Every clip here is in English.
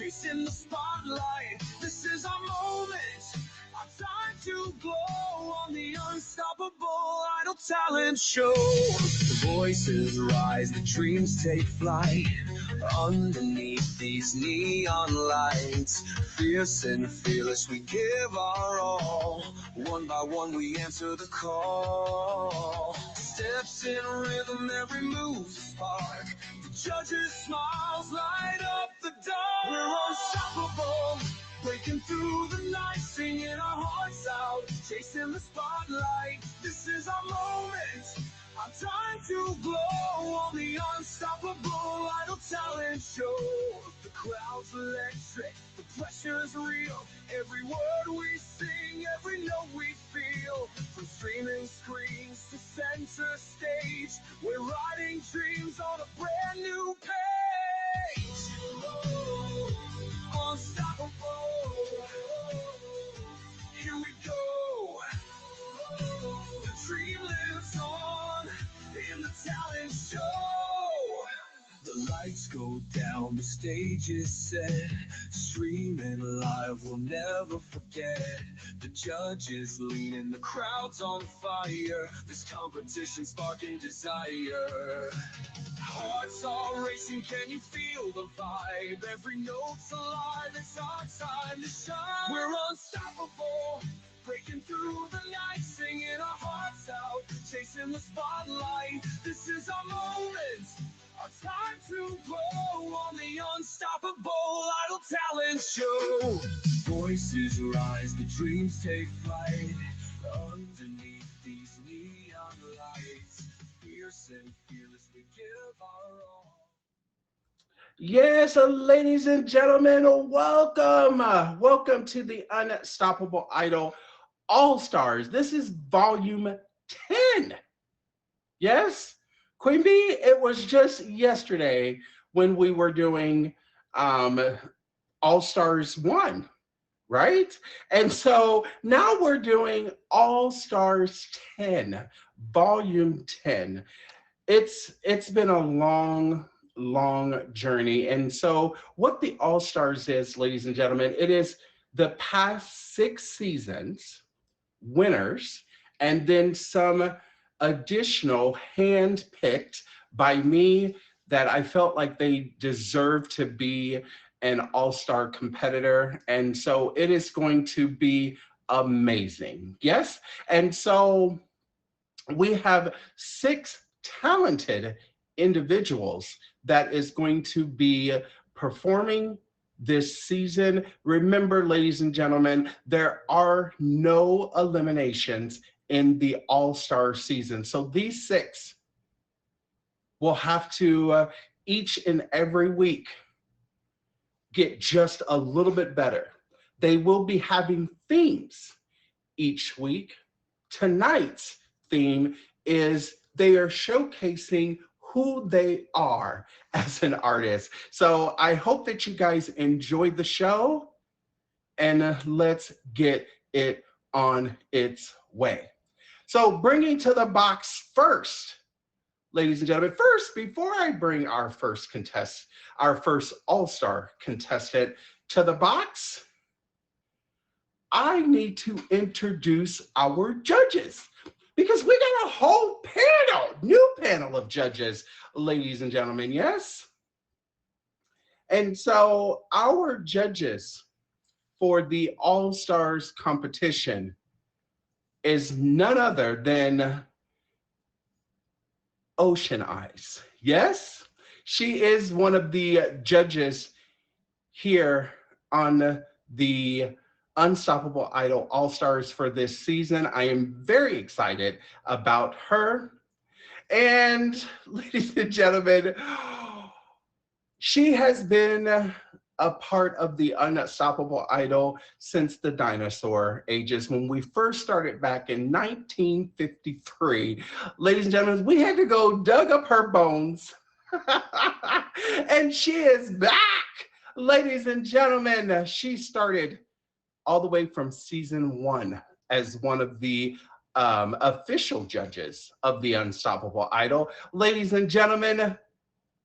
chasing the spotlight. This is our moment, our time to glow on the Unstoppable Idol Talent Show. The voices rise, the dreams take flight. Underneath these neon lights, fierce and fearless, we give our all. One by one, we answer the call. Steps in rhythm, every move spark. The judges' smiles light up the dark. We're unstoppable, breaking through the night, singing our hearts out, chasing the spotlight. This is our moment, our time to glow on the Unstoppable Idol Talent Show. The crowd's electric, the pressure's real. Every word we sing, every note we feel. From streaming screens to center stage, we're writing dreams on a brand new page. Unstoppable. Here we go. The dream lives on in the talent show. The lights go down, the stage is set. Streaming live, we'll never forget. The judges leaning, the crowd's on fire. This competition sparking desire. Hearts are racing, can you feel the vibe? Every note's alive, it's our time to shine. We're unstoppable, breaking through the night, singing our hearts out, chasing the spotlight. This is our moment, our time to glow on the Unstoppable Idol Talent Show. Voices rise, the dreams take flight. Underneath these neon lights, fierce and fearless, we give our all. Yes, ladies and gentlemen, welcome. Welcome to the Unstoppable Idol All-Stars. This is volume 10. Yes, Queen Bee, it was just yesterday when we were doing All-Stars 1, right? And so now we're doing All-Stars 10, volume 10. It's been a long journey. And so what the All-Stars is, ladies and gentlemen, it is the past 6 seasons winners and then some additional hand-picked by me that I felt like they deserve to be an all-star competitor. And so it is going to be amazing. Yes. And so we have 6 talented individuals that is going to be performing this season. Remember, ladies and gentlemen, there are no eliminations in the All-Star season. So these 6 will have to each and every week get just a little bit better. They will be having themes each week. Tonight's theme is they are showcasing who they are as an artist. So I hope that you guys enjoyed the show, and let's get it on its way. So bringing to the box first, ladies and gentlemen, first, before I bring our first all-star contestant to the box, I need to introduce our judges, because we got a whole new panel of judges, ladies and gentlemen, yes? And so our judges for the All-Stars competition is none other than Ocean Eyes. Yes? She is one of the judges here on the Unstoppable Idol All-Stars for this season. I am very excited about her. And ladies and gentlemen, she has been a part of the Unstoppable Idol since the dinosaur ages. When we first started back in 1953, ladies and gentlemen, we had to go dug up her bones. And she is back, ladies and gentlemen. She started all the way from season 1 as one of the official judges of the Unstoppable Idol. Ladies and gentlemen,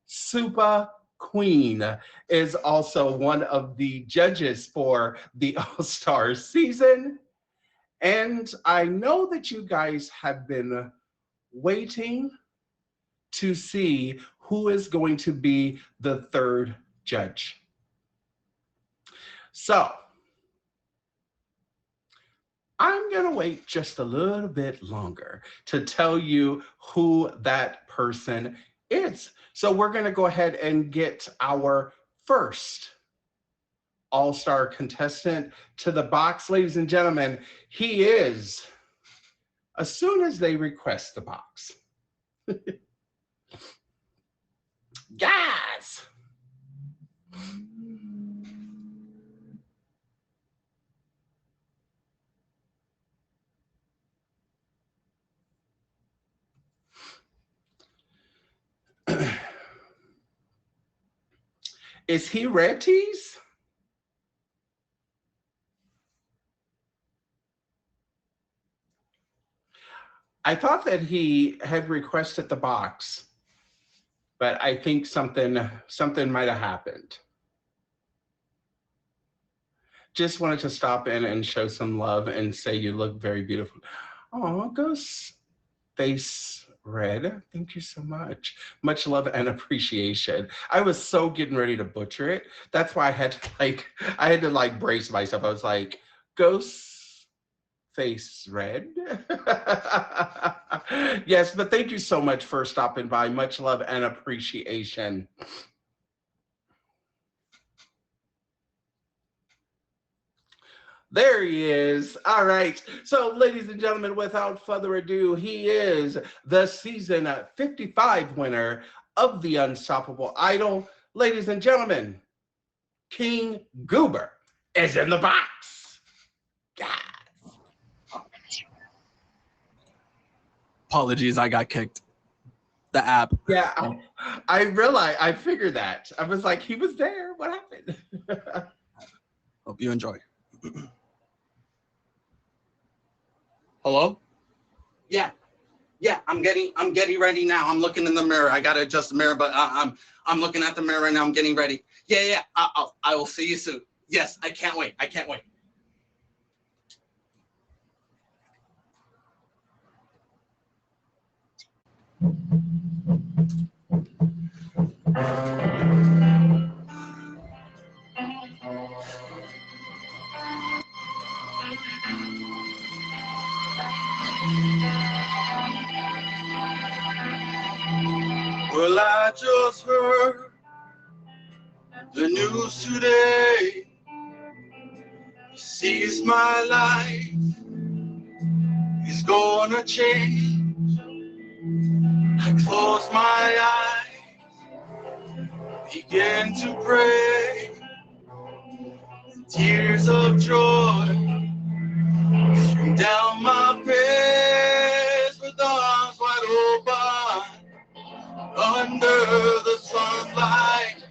Supa Queen is also one of the judges for the All-Star season. And I know that you guys have been waiting to see who is going to be the third judge. So I'm going to wait just a little bit longer to tell you who that person is. So we're going to go ahead and get our first all-star contestant to the box. Ladies and gentlemen, he is, as soon as they request the box. Guys! Is he Red Tees? I thought that he had requested the box, but I think something might have happened. Just wanted to stop in and show some love and say you look very beautiful. Oh, Ghost Face Red, thank you so much. Much love and appreciation. I was so getting ready to butcher it. That's why I had to like brace myself. I was like, Ghost Face Red. Yes, but thank you so much for stopping by. Much love and appreciation. There he is. All right. So, ladies and gentlemen, without further ado, he is the season 55 winner of the Unstoppable Idol. Ladies and gentlemen, King Goober is in the box. Guys. Apologies, I got kicked. The app. Yeah, I realized, I figured that. I was like, he was there. What happened? Hope you enjoy. Hello? Yeah, I'm getting ready now. I'm looking in the mirror. I gotta adjust the mirror, but I'm looking at the mirror right now. I'm getting ready. Yeah. I will see you soon. Yes, I can't wait. Well, I just heard the news today. Sees my life is gonna change. I close my eyes, begin to pray. Tears of joy stream down my face with arms wide open. Under the sunlight,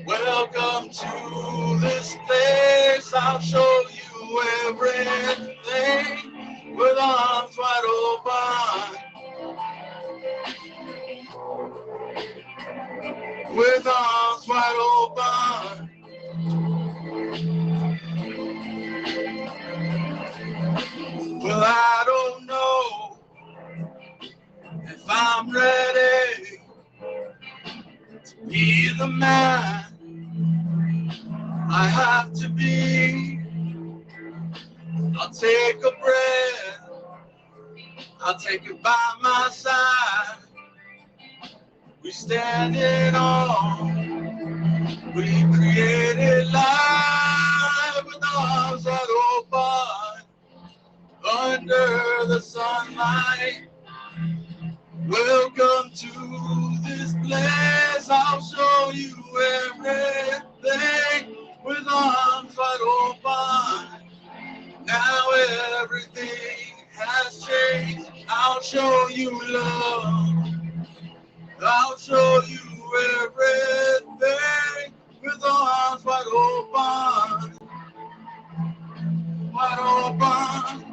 welcome to this place. I'll show you everything with arms wide open. With arms wide open. Well, I don't know if I'm ready to be the man I have to be. I'll take a breath, I'll take it by my side. We standing on, we created life with arms wide open. Under the sunlight, welcome to this place. I'll show you everything with arms wide open. Now everything has changed. I'll show you love. I'll show you everything with arms wide open. Wide open.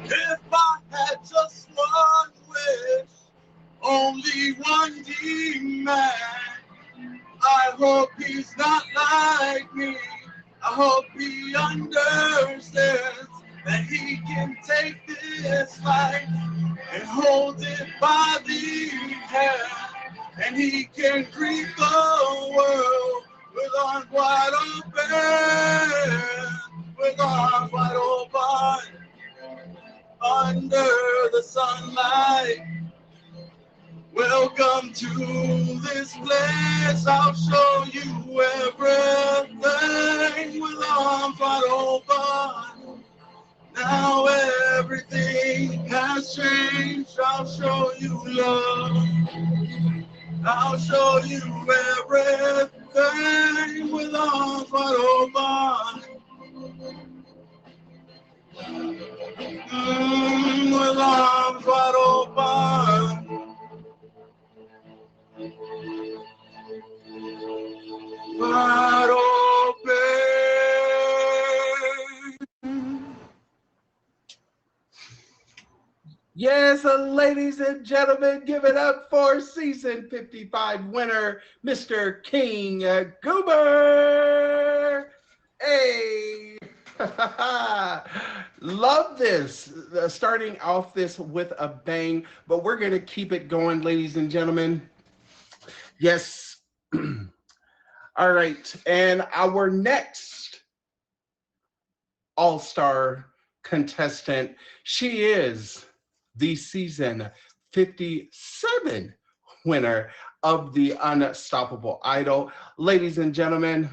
If I had just one wish, only one demand, I hope he's not like me. I hope he understands that he can take this life and hold it by the hand, and he can greet the world with arms wide open, with arms wide open, under the sunlight. Welcome to this place. I'll show you everything with arms wide open. Now everything has changed. I'll show you love. I'll show you everything with arms wide open. With arms wide open. Wide open. Yes, ladies and gentlemen, give it up for season 55 winner, Mr. King Goober. Hey, love this. Starting off this with a bang, but we're going to keep it going, ladies and gentlemen. Yes. All right. And our next all-star contestant, she is the season 57 winner of the Unstoppable Idol. Ladies and gentlemen,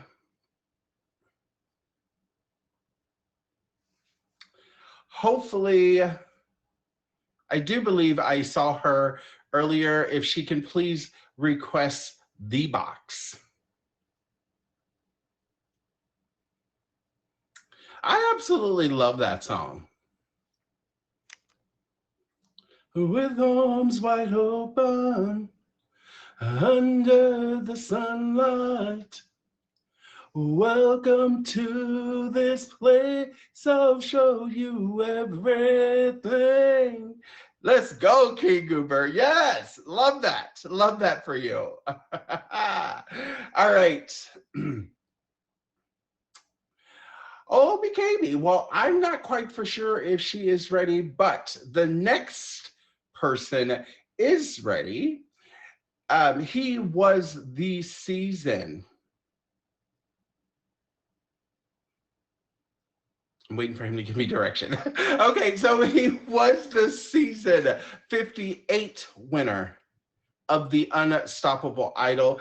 hopefully, I do believe I saw her earlier. If she can please request the box. I absolutely love that song. With arms wide open, under the sunlight, welcome to this place. I'll show you everything. Let's go, King Goober. Yes, love that. Love that for you. All right. Oh, BKB. Well, I'm not quite for sure if she is ready, but the next person is ready. He was the season. I'm waiting for him to give me direction. Okay, so he was the season 58 winner of the Unstoppable Idol.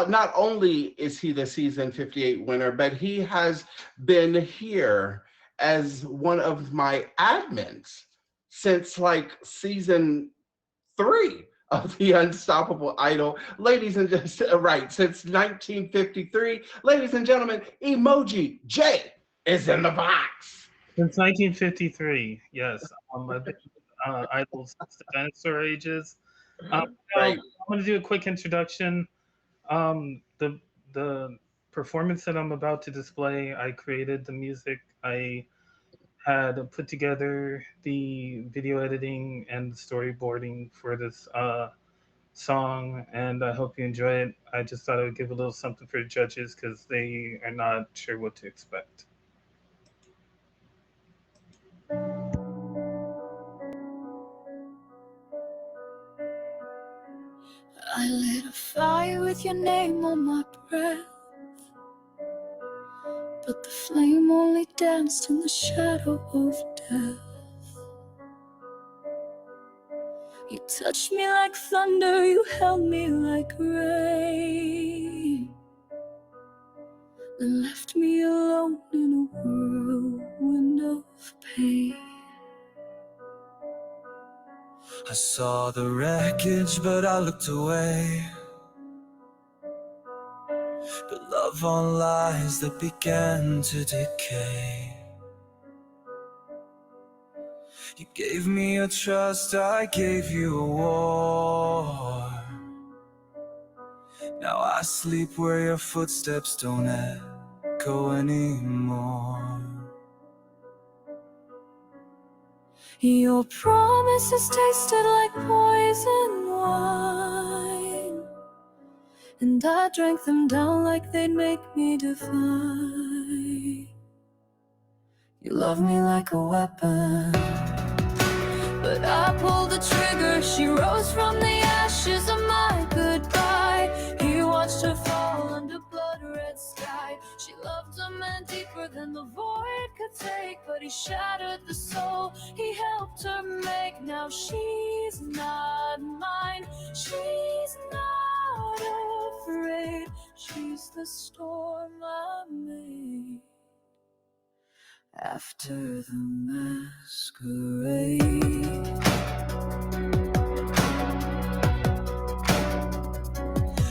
Not only is he the season 58 winner, but he has been here as one of my admins since like season 3 of the Unstoppable Idol. Ladies and gentlemen, right, since 1953. Ladies and gentlemen, Emoji J is in the box. Since 1953, yes. I've been Idol since the dinosaur ages. Right. I'm going to do a quick introduction. The performance that I'm about to display, I created the music. I had put together the video editing and storyboarding for this song, and I hope you enjoy it. I just thought I would give a little something for the judges because they are not sure what to expect. I lit a fire with your name on my breath, but the flame only danced in the shadow of death. You touched me like thunder, you held me like rain, then left me alone in a whirlwind of pain. I saw the wreckage, but I looked away. but love on lies that began to decay. You gave me your trust, I gave you a war. Now I sleep where your footsteps don't echo anymore. Your promises tasted like poison wine, and I drank them down like they'd make me divine. You love me like a weapon, but I pulled the trigger. She rose from the ashes of my goodbye. He watched her fall under blood-red sky. She loved a man deeper than the void could take, but he shattered the soul he helped her make. Now she's not mine, she's not afraid. She's the storm I made after the masquerade.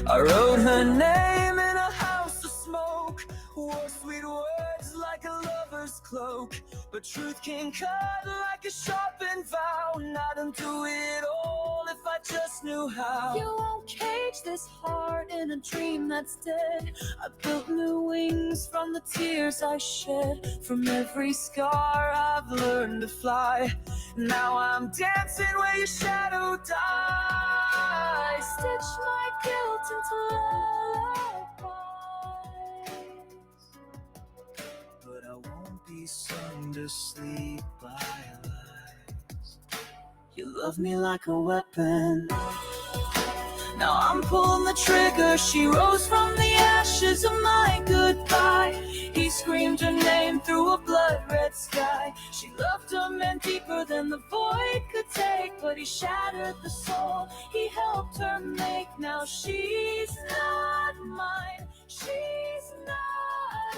I wrote her name in a house of smoke, wore sweet words like a lover's cloak, but truth can cut like a sharpened vow, and I'd undo it all if I just knew how. You won't cage this heart in a dream that's dead. I built new wings from the tears I shed. From every scar I've learned to fly. Now I'm dancing where your shadow dies. I stitched my guilt into lullabies, but I won't be sung to sleep by lies. you love me like a weapon. Now I'm pulling the trigger. She rose from the ashes of my goodbye. He screamed her name through a blood-red sky. She loved a man deeper than the void could take, but he shattered the soul he helped her make. Now she's not mine, she's not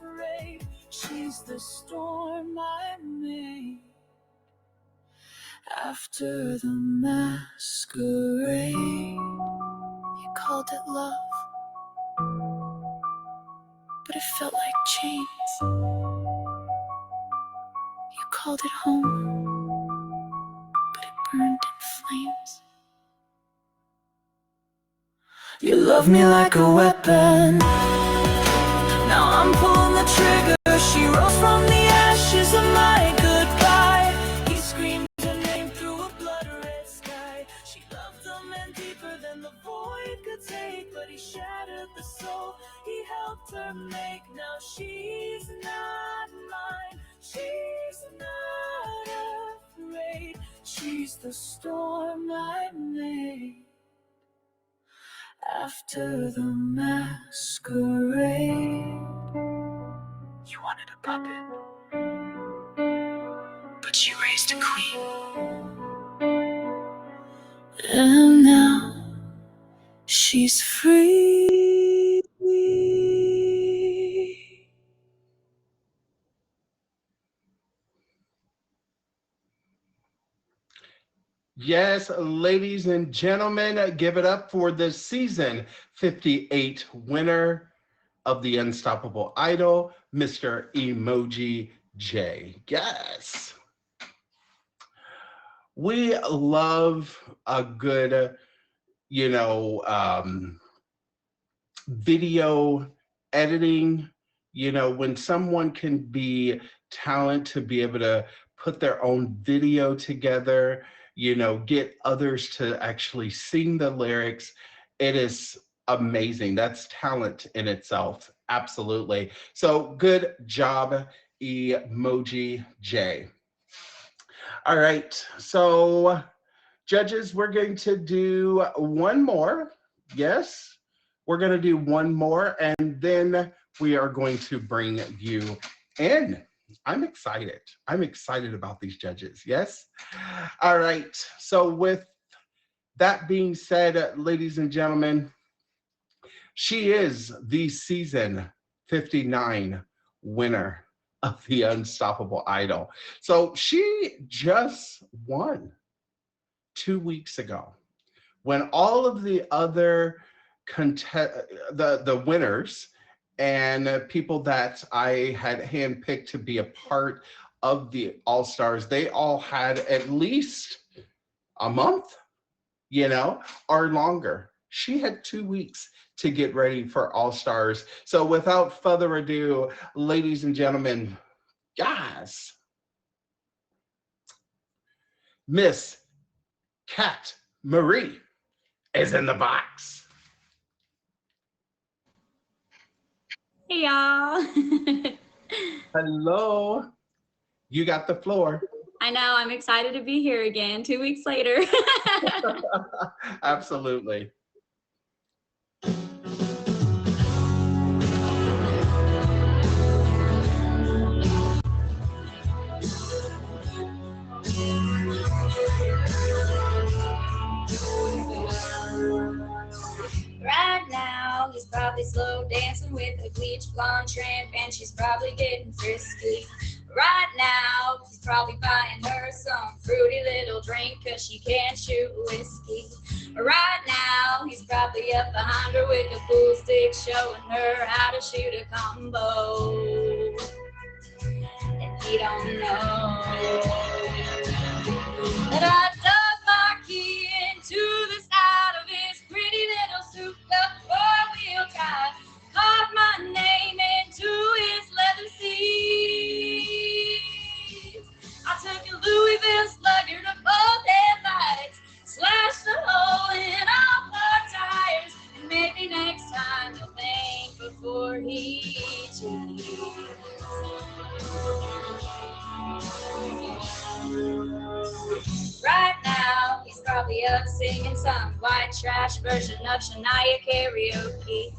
afraid. She's the storm I made after the masquerade. You called it love, but it felt like chains. You called it home, but it burned in flames. You love me like a weapon. Now I'm pulling the trigger. She rose from the ashes of my goodbye. He screamed her name through a blood-red sky. She loved a man deeper than the void could take, but he shattered the soul he helped her make. Now she's not mine, she's not afraid. She's the storm I made after the masquerade. You wanted a puppet, but you raised a queen. And now she's free. Yes, ladies and gentlemen, give it up for the season 58 winner of the Unstoppable Idol, Mr. Emoji J. Yes. We love a good, video editing, when someone can be talent to be able to put their own video together, get others to actually sing the lyrics. It is amazing. That's talent in itself. Absolutely. So good job, Emoji J. All right. So judges, we're going to do one more. Yes, we're going to do one more, and then we are going to bring you in. I'm excited. I'm excited about these judges. Yes. All right. So with that being said, ladies and gentlemen, she is the season 59 winner of the Unstoppable Idol. So she just won 2 weeks ago when all of the other the winners and people that I had handpicked to be a part of the All Stars, they all had at least a month, or longer. She had 2 weeks to get ready for All Stars. So without further ado, ladies and gentlemen, guys, Miss Kat Marie is in the box. Hey y'all. Hello. You got the floor. I know, I'm excited to be here again 2 weeks later. Absolutely. Right now, he's probably slow dancing with a bleach blonde tramp, and she's probably getting frisky. Right now, he's probably buying her some fruity little drink, cause she can't shoot whiskey. Right now, he's probably up behind her with a pool stick, showing her how to shoot a combo. And he don't know that I dug my key into the side of his pretty little souped-up four-wheel drive, carved my name into his leather seats. I took a Louisville Slugger to both headlights, slashed a hole in all four tires, and maybe next time he'll think before he cheats. Right now, he's probably up singing some white trash version of Shania karaoke.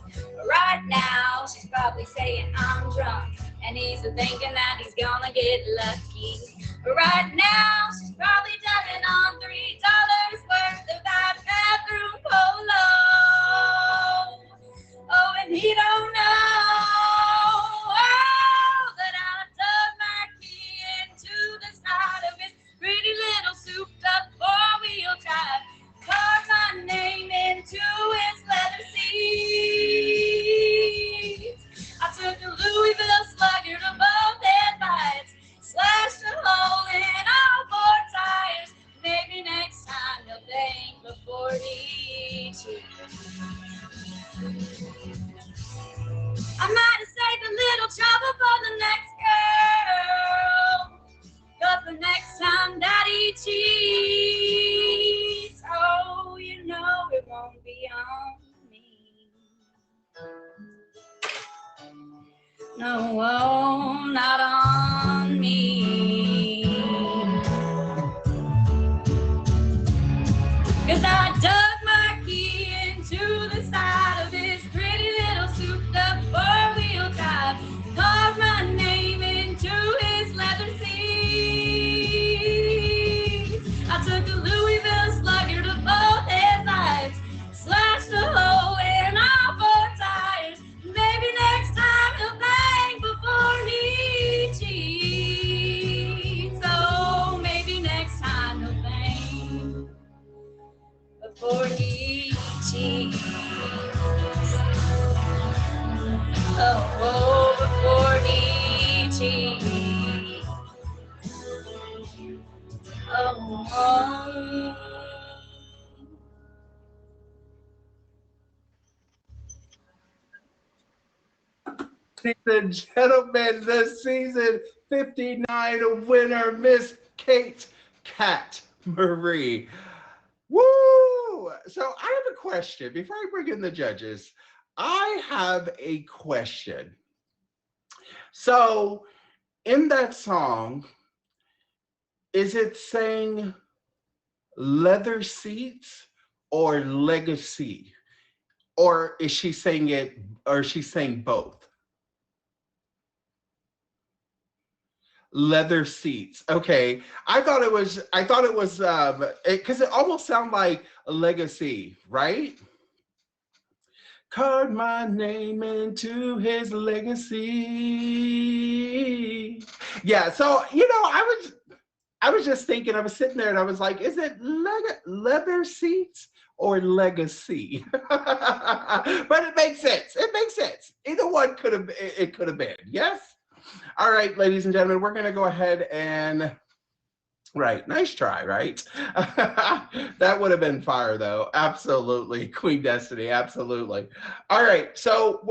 Right now, she's probably saying I'm drunk, and he's thinking that he's gonna get lucky. Right now, she's probably ducking on $3 worth of that bathroom polo. Oh, and he don't know that I dug my key into the side of his pretty little souped-up four-wheel drive, carved my name into his leather seats. I took a Louisville Slugger to both headlights, slashed a hole in all four tires. Maybe next time he'll think before he cheats. I might have saved a little trouble for the next girl, but the next time that he cheats, oh, you know it won't be on me. No, oh, not on me. 'Cause I dug my key into the side of his pretty little souped-up four-wheel drive, carved my name into his leather seats. I took a Louisville Slugger to both headlights, slashed a hole in all four tires. Maybe next time he'll think before he cheats. Oh, maybe next time he'll think before he cheats. Oh, before he cheats. Oh. Ladies and gentlemen, the season 59 winner, Miss Kate Kat Marie. Woo! So I have a question. Before I bring in the judges, I have a question. So in that song, is it saying leather seats or legacy? Or is she saying it, or is she saying both? Leather seats. Okay. I thought it was because it almost sounded like a legacy, right? Carved my name into his legacy. Yeah, so I was just thinking, I was sitting there and I was like, is it leather seats or legacy. But it makes sense. It makes sense. Either one could have, it could have been. Yes? All right, ladies and gentlemen, we're going to go ahead and, right, nice try, right? That would have been fire, though. Absolutely. Queen Destiny, absolutely. All right, so,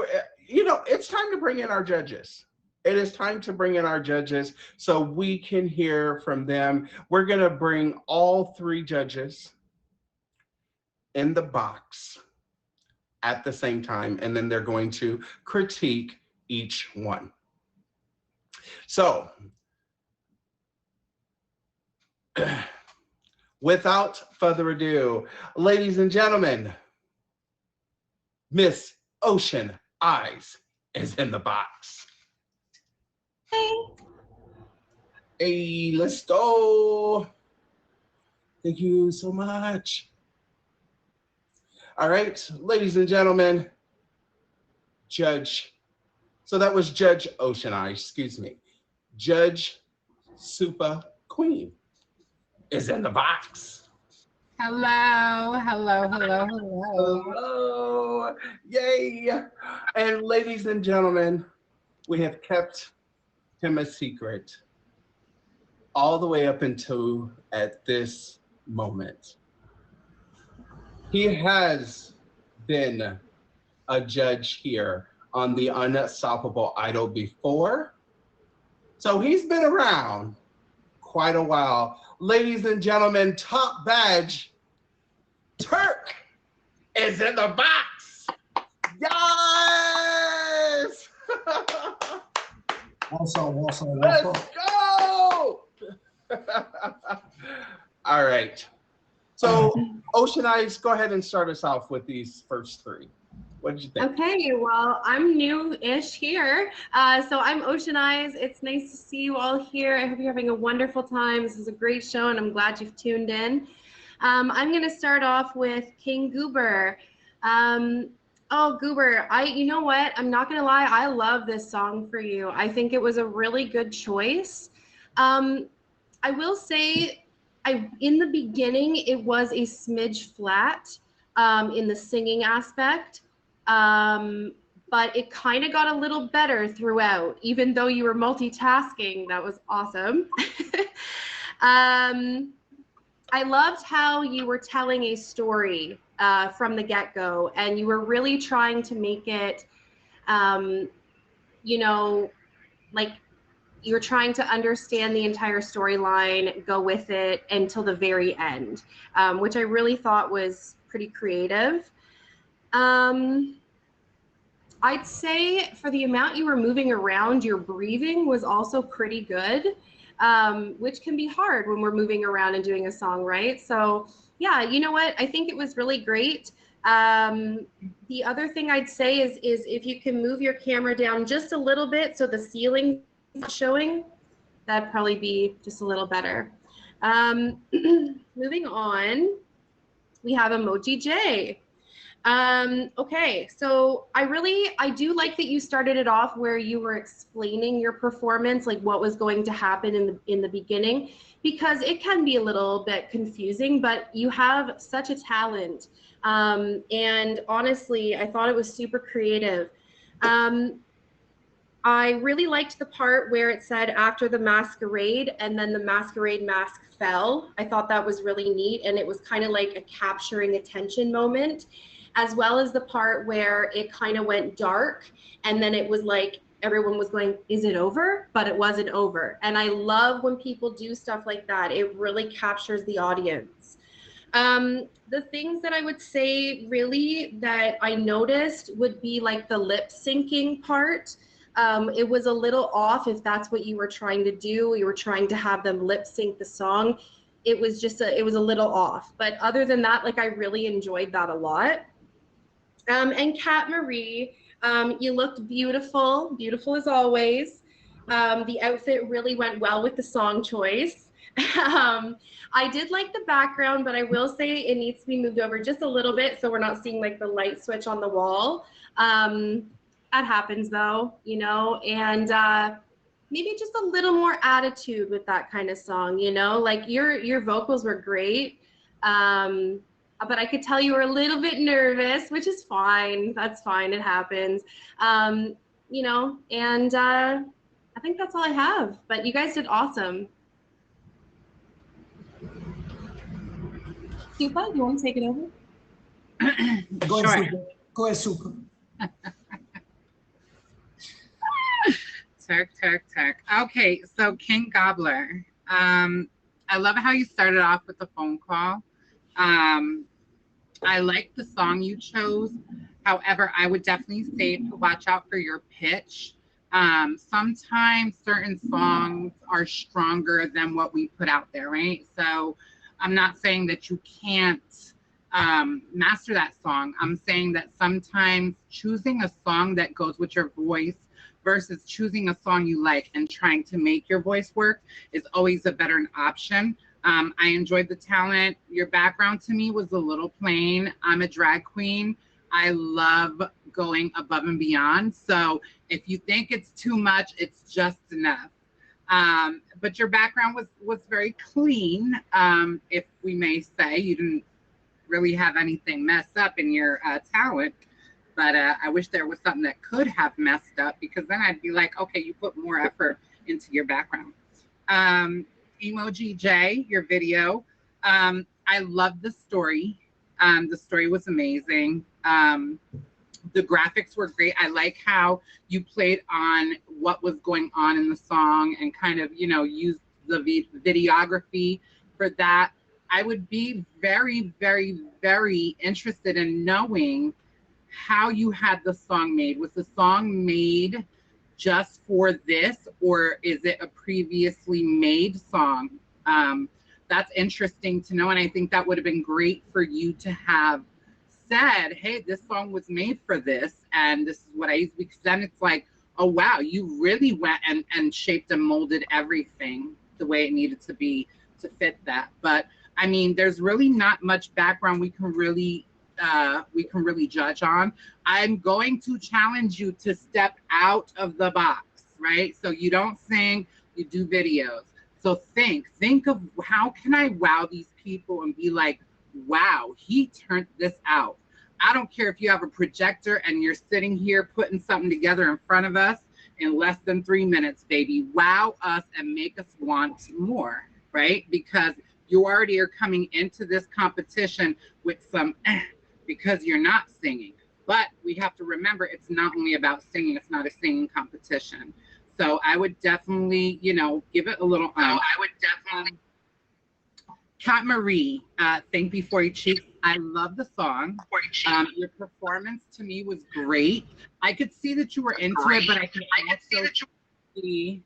you know, it's time to bring in our judges. It is time to bring in our judges so we can hear from them. We're going to bring all three judges in the box at the same time, and then they're going to critique each one. So, without further ado, ladies and gentlemen, Miss Ocean Eyes is in the box. Hey, let's go. Thank you so much. All right, ladies and gentlemen, Judge. So that was Judge Ocean Eyes, excuse me. Judge Super Queen is in the box. Hello, hello, hello, hello. Hello, yay. And ladies and gentlemen, we have kept him a secret all the way up until at this moment. He has been a judge here on the Unstoppable Idol before. So he's been around quite a while. Ladies and gentlemen, top badge, Turk is in the box. Yes! What's up? Let's go! All right. So, Ocean Eyes, go ahead and start us off with these first three. What did you think? Okay, well, I'm new-ish here. So I'm Ocean Eyes. It's nice to see you all here. I hope you're having a wonderful time. This is a great show, and I'm glad you've tuned in. I'm going to start off with King Goober. Oh, Goober, you know what? I'm not going to lie. I love this song for you. I think it was a really good choice. I will say, in the beginning, it was a smidge flat in the singing aspect. But it kind of got a little better throughout, even though you were multitasking. That was awesome. I loved how you were telling a story from the get-go, and you were really trying to make it, you know, like you were trying to understand the entire storyline, go with it until the very end, which I really thought was pretty creative. I'd say for the amount you were moving around, your breathing was also pretty good, which can be hard when we're moving around and doing a song, right? So yeah, you know what? I think it was really great. The other thing I'd say is if you can move your camera down just a little bit so the ceiling is showing, that'd probably be just a little better. Moving on, we have Emoji J. Okay, so I do like that you started it off where you were explaining your performance, like what was going to happen in the beginning, because it can be a little bit confusing, but you have such a talent. And honestly, I thought it was super creative. I really liked the part where it said after the masquerade and then the masquerade mask fell. I thought that was really neat, and it was kind of like a capturing attention moment, as well as the part where it kind of went dark and then it was like everyone was going, is it over? But it wasn't over. And I love when people do stuff like that. It really captures the audience. The things that I would say really that I noticed would be like the lip syncing part. It was a little off if that's what you were trying to do. You were trying to have them lip sync the song. It was just it was a little off. But other than that, like I really enjoyed that a lot. And Kat Marie, you looked beautiful, beautiful as always. The outfit really went well with the song choice. I did like the background, but I will say it needs to be moved over just a little bit so we're not seeing like the light switch on the wall. That happens though, you know, and maybe just a little more attitude with that kind of song, you know, like your vocals were great. but I could tell you were a little bit nervous, which is fine. That's fine. It happens. You know, and I think that's all I have. But you guys did awesome. Supa, you want to take it over? Go Sure. ahead, Supa. Go ahead, Supa. Turk. Okay, so King Gobbler. I love how you started off with the phone call. I like the song you chose. However, I would definitely say to watch out for your pitch. Sometimes certain songs are stronger than what we put out there, right? So I'm not saying that you can't master that song. I'm saying that sometimes choosing a song that goes with your voice versus choosing a song you like and trying to make your voice work is always a better option. I enjoyed the talent. Your background to me was a little plain. I'm a drag queen. I love going above and beyond. So if you think it's too much, it's just enough. But your background was very clean, if we may say. You didn't really have anything messed up in your talent. But I wish there was something that could have messed up, because then I'd be like, okay, you put more effort into your background. Emoji J, your video. I love the story. The story was amazing. The graphics were great. I like how you played on what was going on in the song and kind of, you know, used the videography for that. I would be very, very, very interested in knowing how you had the song made. Was the song made just for this, or is it a previously made song? That's interesting to know, and I think that would have been great for you to have said, hey, this song was made for this, and this is what I used, because then it's like, oh wow, you really went and shaped and molded everything the way it needed to be to fit that. But I mean, there's really not much background we can really judge on. I'm going to challenge you to step out of the box, right? So you don't sing, you do videos. So think of how can I wow these people and be like, wow, he turned this out. I don't care if you have a projector and you're sitting here putting something together in front of us in less than 3 minutes, baby. Wow us and make us want more, right? Because you already are coming into this competition with some because you're not singing. But we have to remember, it's not only about singing, it's not a singing competition. So I would definitely, you know, give it a little Kat Marie, Think Before You Cheat. I love the song. Your performance to me was great. I could see that you were into it, but I could also see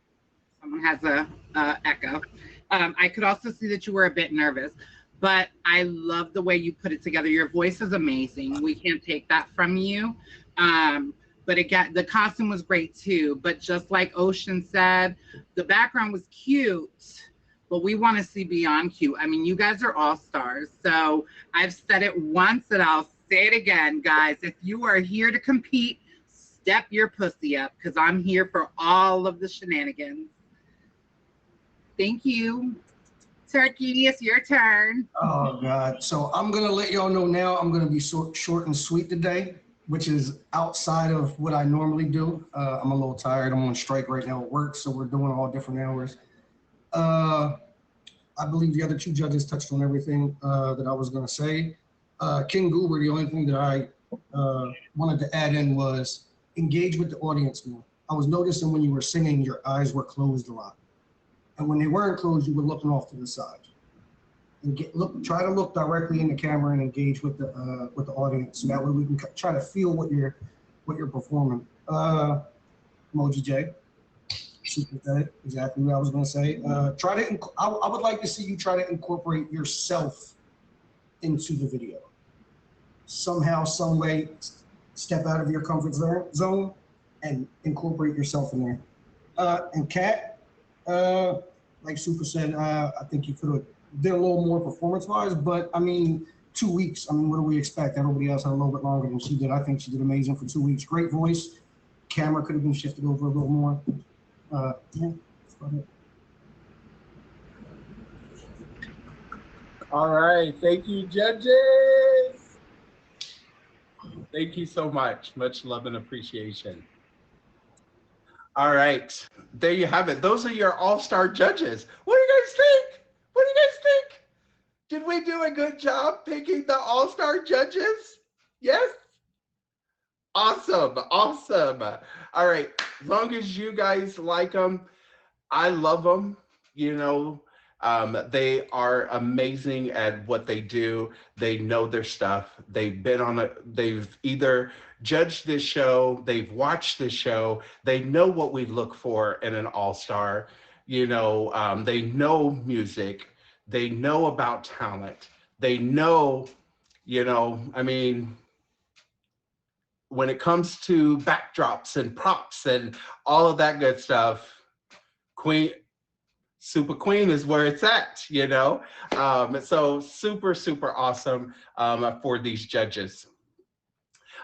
someone has a echo. I could also see that you were a bit nervous, but I love the way you put it together. Your voice is amazing. We can't take that from you. But again, the costume was great too. But just like Ocean said, the background was cute, but we want to see beyond cute. I mean, you guys are all stars. So I've said it once and I'll say it again, guys. If you are here to compete, step your pussy up, because I'm here for all of the shenanigans. Thank you. Turkey, it's your turn. Oh, God. So I'm going to let y'all know now, I'm going to be short and sweet today, which is outside of what I normally do. I'm a little tired. I'm on strike right now at work, so we're doing all different hours. I believe the other two judges touched on everything that I was going to say. King Goober, the only thing that I wanted to add in was engage with the audience more. I was noticing when you were singing, your eyes were closed a lot. And when they weren't closed, you were looking off to the side. And try to look directly in the camera and engage with the audience. So that way we can try to feel what you're performing. Emoji J, exactly what I was going to say. I would like to see you try to incorporate yourself into the video. Somehow, some way, step out of your comfort zone and incorporate yourself in there. And Kat, like Supa said, I think you could have did a little more performance-wise, but I mean, 2 weeks. I mean, what do we expect? Everybody else had a little bit longer than she did. I think she did amazing for 2 weeks. Great voice. Camera could have been shifted over a little more. Yeah, that's about it. All right. Thank you, judges. Thank you so much. Much love and appreciation. All right. There you have it. Those are your all-star judges. What do you guys think? What do you guys think? Did we do a good job picking the all-star judges? Yes? Awesome. Awesome. All right. As long as you guys like them, I love them. You know, they are amazing at what they do. They know their stuff. They've been on it. They've either judged this show, they've watched this show. They know what we look for in an all-star. You know, they know music. They know about talent. They know, you know, I mean, when it comes to backdrops and props and all of that good stuff, Super Queen is where it's at, you know? So super, super awesome for these judges.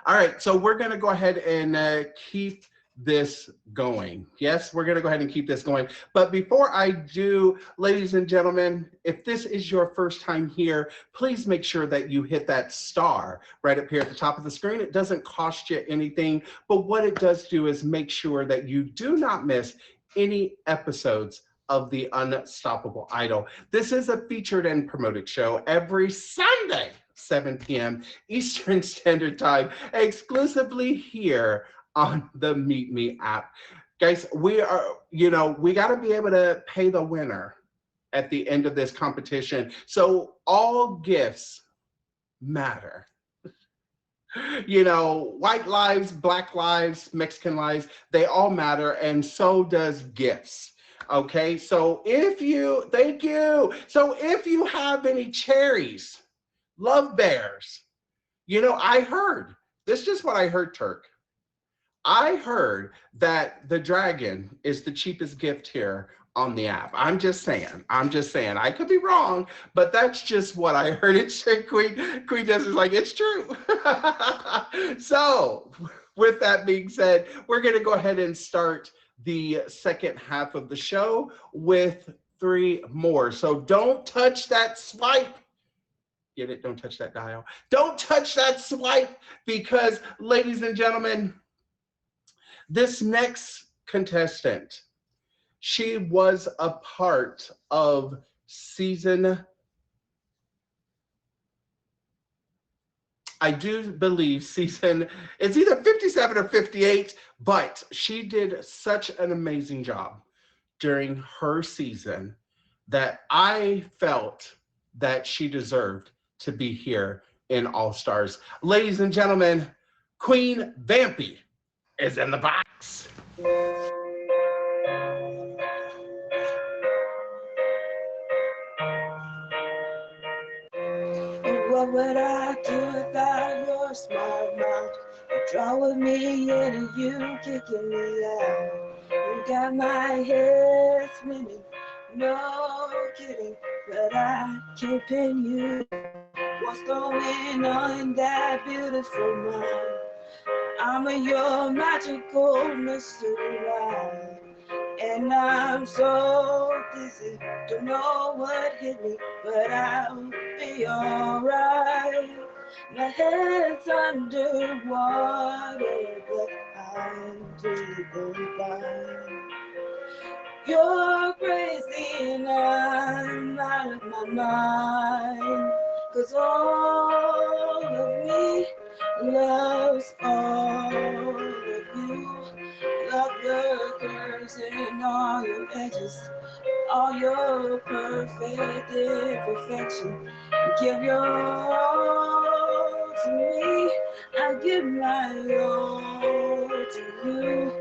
All right, so we're gonna go ahead and keep this going. Yes, we're gonna go ahead and keep this going. But before I do, ladies and gentlemen, if this is your first time here, please make sure that you hit that star right up here at the top of the screen. It doesn't cost you anything, but what it does do is make sure that you do not miss any episodes of the Unstoppable Idol. This is a featured and promoted show every Sunday, 7 p.m. Eastern Standard Time, exclusively here on the Meet Me app. Guys, we are, you know, we got to be able to pay the winner at the end of this competition. So all gifts matter. You know, white lives, black lives, Mexican lives, they all matter, and so does gifts. Okay, so if you, thank you. So if you have any cherries, love bears, you know, I heard, this is just what I heard, Turk. I heard that the dragon is the cheapest gift here on the app. I'm just saying. I could be wrong, but that's just what I heard. It's Queen Des is like, it's true. So with that being said, we're gonna go ahead and start the second half of the show with 3 more. So don't touch that swipe. Get it? Don't touch that dial. Don't touch that swipe, because ladies and gentlemen, this next contestant, she was a part of season, I do believe season, it's either 57 or 58, but she did such an amazing job during her season that I felt that she deserved to be here in All Stars. Ladies and gentlemen, Queen Vampy is in the box. What would I do without your smart mouth? You draw with me in and you kicking me out. You got my head spinning, no kidding, but I can't pin you. What's going on in that beautiful mind? I'm your magical mystery ride, and I'm so dizzy, don't know what hit me, but I'll be alright. My head's underwater, but I'm breathing fine. You're crazy and I'm out of my mind, 'cause all of me loves all of you. Love your curves and all your edges, all your perfect imperfection. Give your all to me, I give my all to you.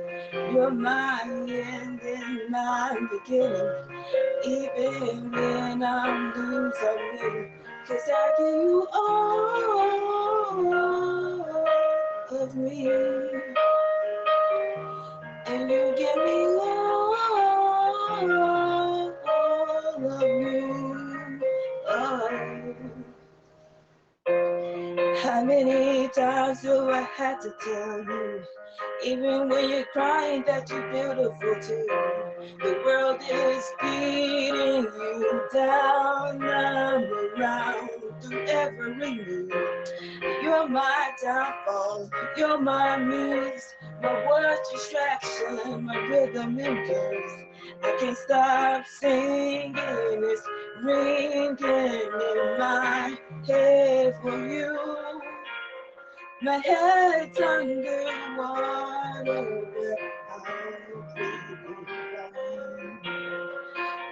You're my end and my beginning. Even when I'm loose, I'm winning, 'cause I give you all of me, and you give me all of you. Oh. How many times do I have to tell you? Even when you're crying that you're beautiful too. The world is beating you down and around through every move. You're my downfall, you're my muse, my word distraction, my rhythm and blues. I can't stop singing, it's ringing in my head for you. My head's under water, but I'll keep it flying.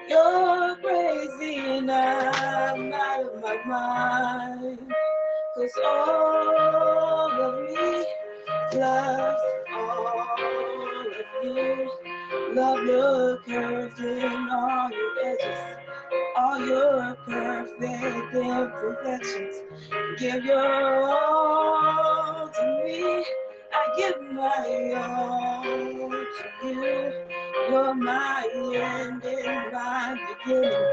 You're crazy and I'm out of my mind. 'Cause all of me loves all of you. Love your curves and all your edges, all your perfect imperfections. Give your all to me. I give my all to you. You're my end and my beginning.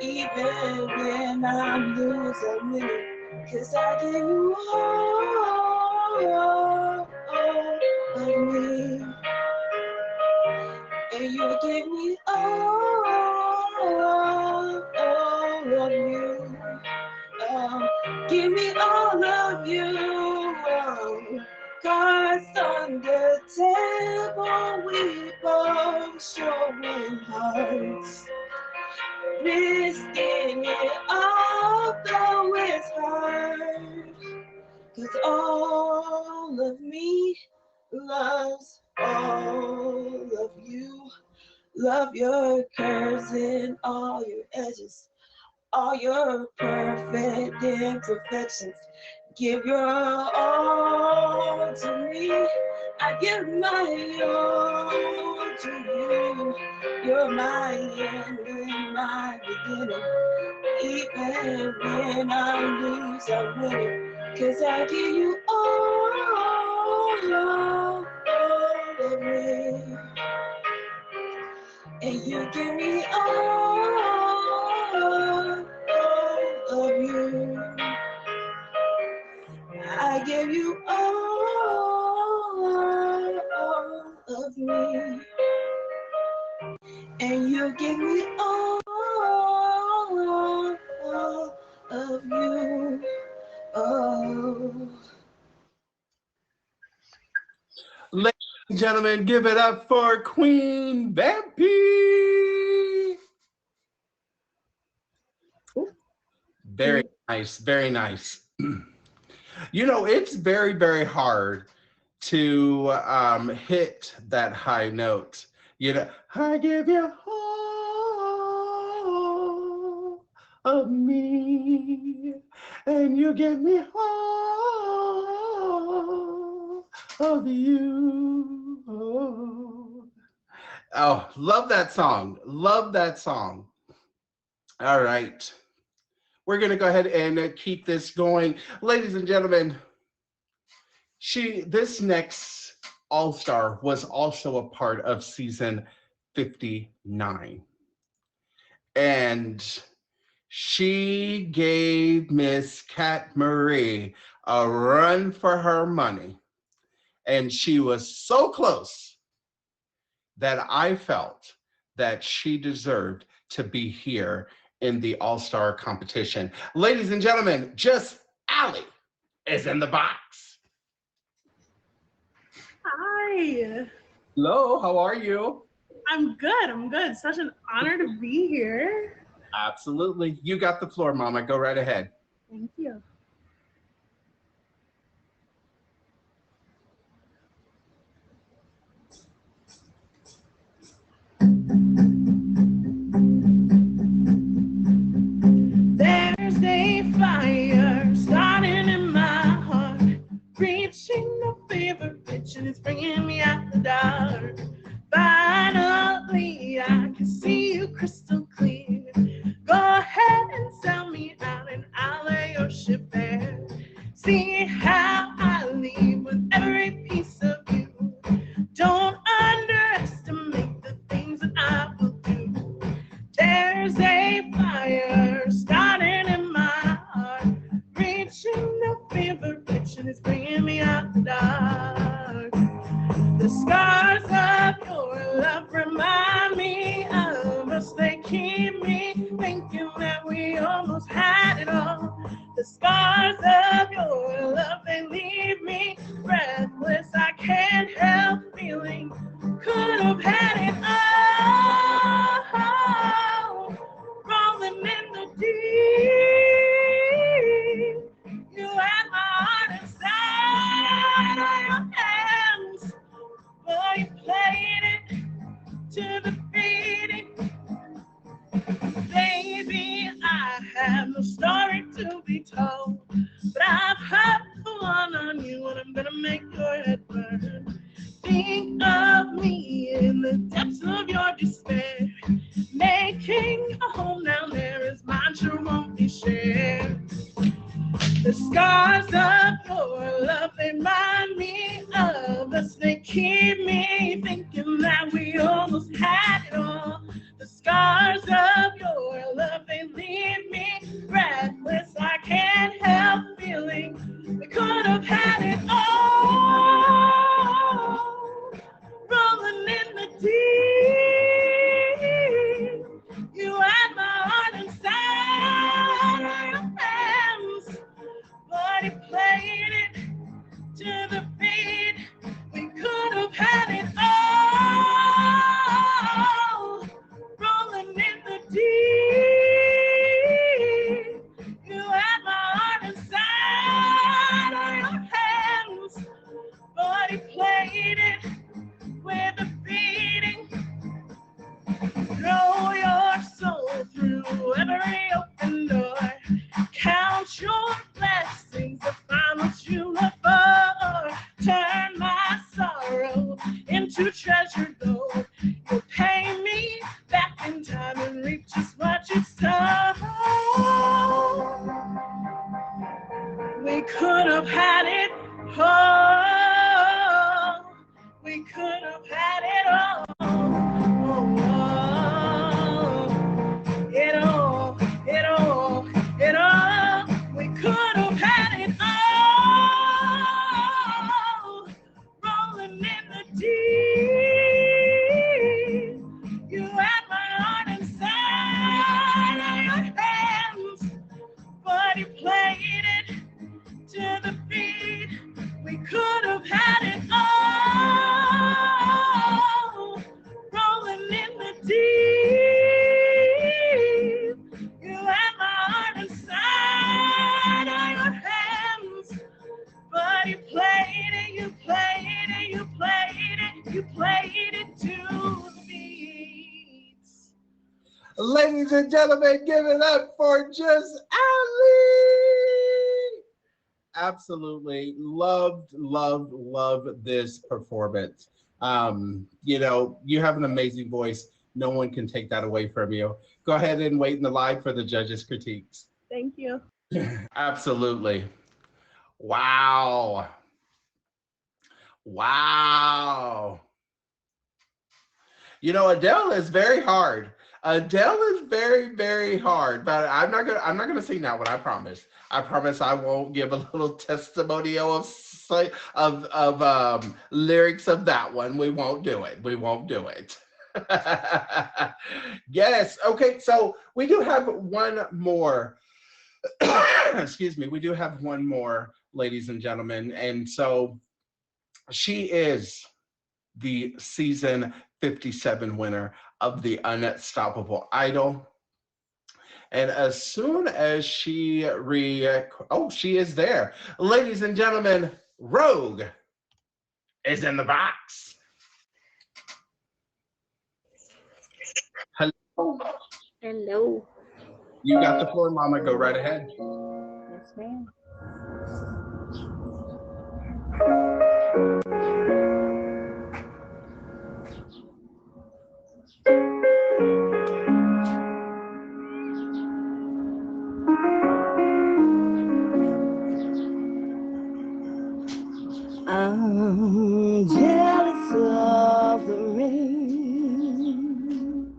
Even when I'm losing winning. 'Cause I give you all of me. And you give me all of you. Give me all of you. Cards on the table, we both showing hearts. Risking it all, though it's hard. 'Cause all of me loves all of you. Love your curves and all your edges, all your perfect imperfections. Give your all to me. I give my all to you. You're my end and my beginning. Even when I lose, I'm winning. 'Cause I give you all of me. And you give me all of you. I give you all of me. And you give me all of you. Oh. Ladies and gentlemen, give it up for Queen Vampy. Very nice, very nice. You know, it's very, very hard to hit that high note. You know, I give you all of me, and you give me all of you. Oh, love that song. Love that song. All right. We're going to go ahead and keep this going. Ladies and gentlemen, this next All-Star was also a part of season 59. And she gave Miss Cat Marie a run for her money. And she was so close that I felt that she deserved to be here in the All-Star competition. Ladies and gentlemen, Just Ali is in the box. Hi. Hello, how are you? I'm good, I'm good. Such an honor to be here. Absolutely. You got the floor, Mama. Go right ahead. Thank you. There's a fire starting in my heart, reaching the fever pitch and it's bringing me out the dark. Finally, I can see you crystal clear. Go ahead and sell me out and I'll lay your ship bare. See how I leave with every piece of you. Don't underestimate the things that I will do. There's a fire starting in my heart, reaching the fever pitch and it's bringing The scars of your love remind me of us. They keep me thinking that we almost had it all. The scars of your love, they leave me breathless. I can't help feeling could have had it all. Rolling in the deep, you had my heart inside of your hands, but you played it to the beating. Baby, I have no story to be told, but I've heard the one on you, and I'm gonna make your head burn. Think of me in the depths of your despair. Making a home down there is mine, sure won't be shared. The scars of your love, they remind me of us. They keep me thinking that we almost had it all. The scars of your love, they leave me breathless. I can't help feeling we could have had it all. Rolling in the deep, you had my heart inside of your hands, but he played it to the beat. We could have had it all. Rolling in the deep, you had my heart inside of your hands, but he played it with a beating. Throw your soul through every open door. Count your blessings to find what you look for. Turn my sorrow into treasure gold. You'll pay me back in time and reap just what you sow. We could have had it all. We could have had it all. It all, it all, it all. We could have had it all. Rolling in the deep, you had my heart inside of your hands, but you played it to the beat. We could have had it all. Rolling in the deep, you had my heart inside of your hands, but you played it, you played it, you played it, you played it to the beats. Ladies and gentlemen, give it up for Just Ali. Absolutely loved this performance. You know, you have an amazing voice. No one can take that away from you. Go ahead and wait in the line for the judges' critiques. Thank you. Absolutely. Wow. Wow. You know, Adele is very hard. Adele is very, very hard, but I'm not gonna sing that one. I promise. I promise I won't give a little testimonial of lyrics of that one. We won't do it. We won't do it. Yes. Okay. So we do have one more. Excuse me. We do have one more, ladies and gentlemen, and so she is the season 57 winner of the Unstoppable Idol. And as soon as she she is there. Ladies and gentlemen, Rogue is in the box. Hello. Hello. You got the floor, Mama. Go right ahead. Yes, ma'am. I'm jealous of the rain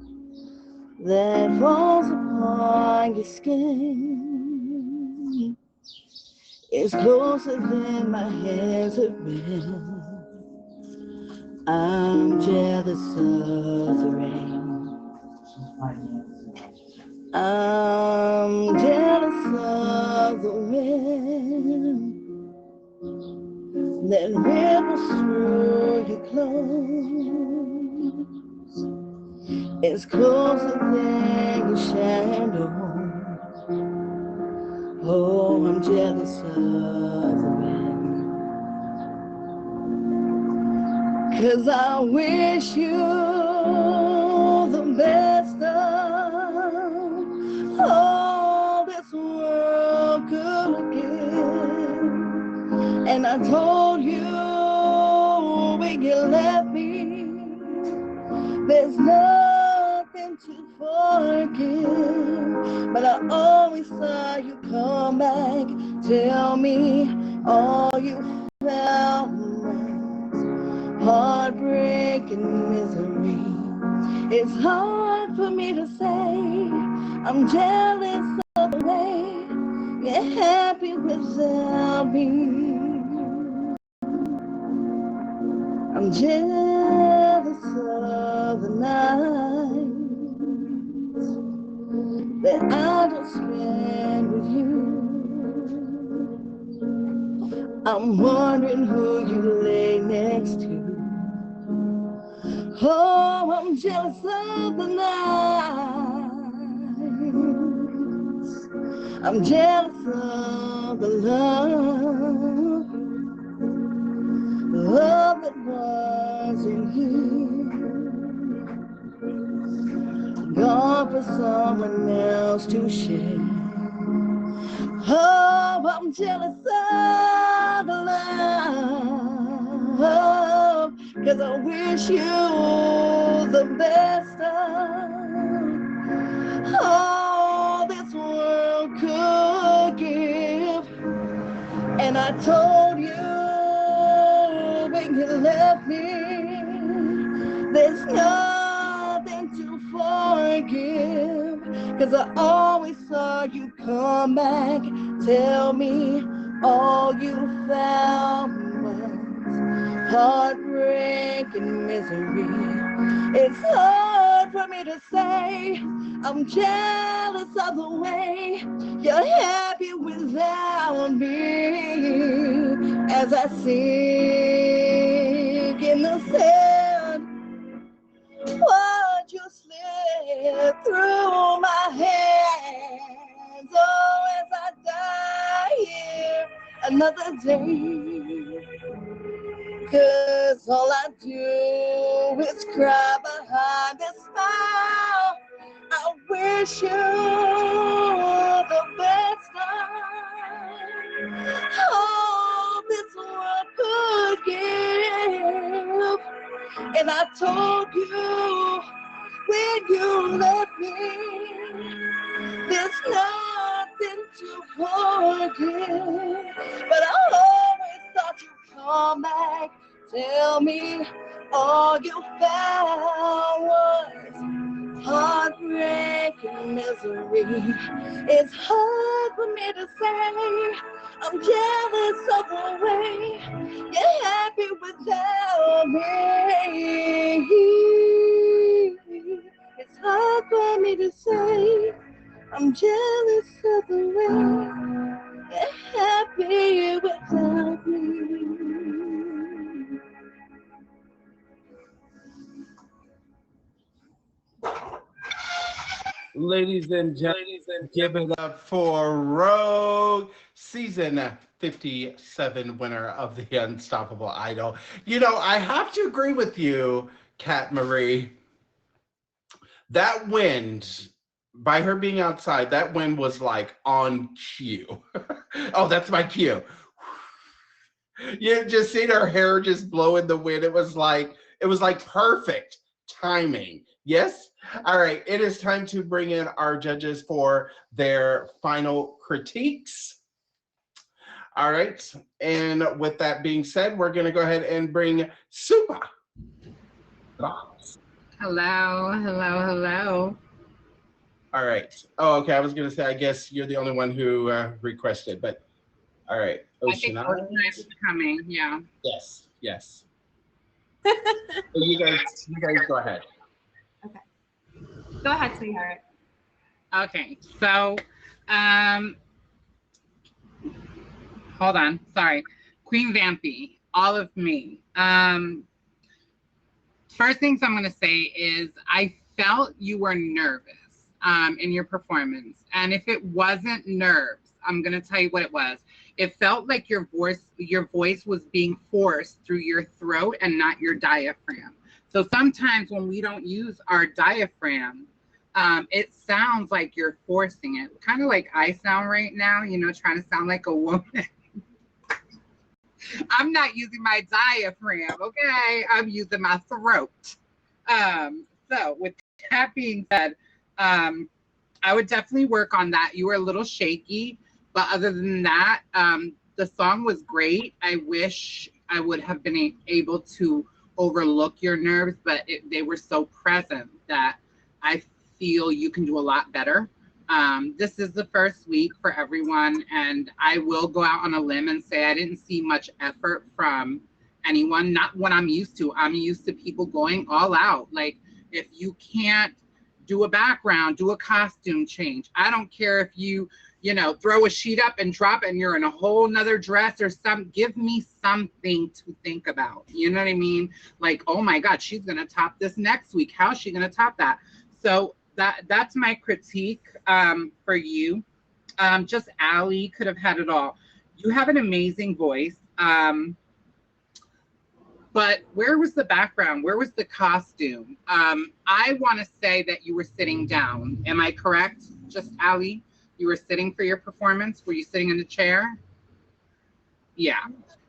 that falls upon your skin. It's closer than my hands have been. I'm jealous of the rain. I'm jealous of the wind that ripples through your clothes. It's closer than your shadow. Oh, I'm jealous of the wind. 'Cause I wish you the best of all this world could give. And I told you when you left me, there's nothing to forgive. But I always saw you come back, tell me all you found was heartbreak and misery. It's hard for me to say I'm jealous of the way you're happy without me. I'm jealous of the nights that I don't spend with you. I'm wondering who you lay next to. Oh, I'm jealous of the nights. I'm jealous of the love that wasn't here, gone for someone else to share. Oh, I'm jealous of the love, 'cause I wish you the best of all this world could give. And I told you when you left me, there's nothing to forgive. 'Cause I always saw you come back, tell me all you found was heartbreak and misery. It's hard for me to say I'm jealous of the way you're happy without me. As I sink in the sand, watch you slip through my hands. Oh, as I die here another day, 'cause all I do is cry behind a smile. I wish you the best of all this world could give. And I told you when you left me, there's nothing to forgive. But I always thought you'd come back, tell me all you found was heartbreak and misery. It's hard for me to say I'm jealous of the way you're happy without me. It's hard for me to say I'm jealous of the way you're happy without me. Ladies and gentlemen, give it up for Rogue, season 57 winner of the Unstoppable Idol. You know, I have to agree with you, Kat Marie. That wind, by her being outside, that wind was like on cue. Oh, that's my cue. You just seen her hair just blow in the wind. It was like perfect timing. Yes? All right, it is time to bring in our judges for their final critiques. All right, and with that being said, we're going to go ahead and bring Supa. Hello, hello, hello. All right. Oh, okay, I was going to say, I guess you're the only one who requested, but all right. I think Oceanite is coming, yeah. Yes, yes. You guys go ahead. Okay. Go ahead, sweetheart. Okay, so hold on, sorry. Queen Vampy, all of me. First things I'm gonna say is I felt you were nervous in your performance. And if it wasn't nerves, I'm gonna tell you what it was. It felt like your voice was being forced through your throat and not your diaphragm. So sometimes when we don't use our diaphragm, it sounds like you're forcing it, kind of like I sound right now, you know, trying to sound like a woman. I'm not using my diaphragm, okay? I'm using my throat. So with that being said, I would definitely work on that. You were a little shaky, but other than that, the song was great. I wish I would have been able to overlook your nerves, but they were so present that I feel you can do a lot better. This is the first week for everyone, and I will go out on a limb and say I didn't see much effort from anyone, not what I'm used to. I'm used to people going all out. Like, if you can't do a background, do a costume change. I don't care if you know, throw a sheet up and drop and you're in a whole nother dress or give me something to think about. You know what I mean? Like, oh my God, she's gonna top this next week. How's she gonna top that? So that's my critique for you. Just Allie could have had it all. You have an amazing voice. But where was the background? Where was the costume? I want to say that you were sitting down. Am I correct? Just Allie, you were sitting for your performance? Were you sitting in a chair? Yeah.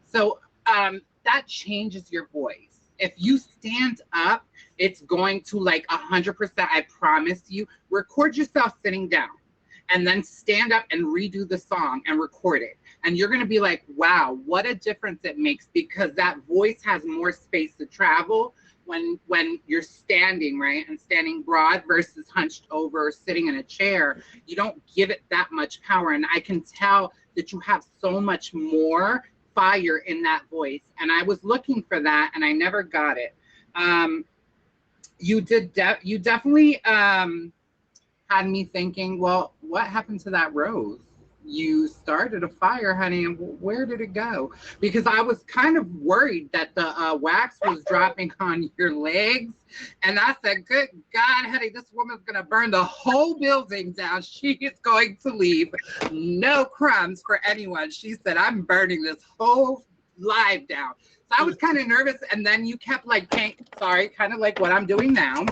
So that changes your voice. If you stand up, it's going to like 100%, I promise you. Record yourself sitting down and then stand up and redo the song and record it. And you're gonna be like, wow, what a difference it makes, because that voice has more space to travel when you're standing, right? And standing broad versus hunched over or sitting in a chair. You don't give it that much power. And I can tell that you have so much more fire in that voice. And I was looking for that and I never got it. You definitely had me thinking, well, what happened to that rose? You started a fire, honey, and where did it go? Because I was kind of worried that the wax was dropping on your legs. And I said, good God, honey, this woman's going to burn the whole building down. She is going to leave no crumbs for anyone. She said, I'm burning this whole live down. So I was kind of nervous, and then you kept like kind of like what I'm doing now.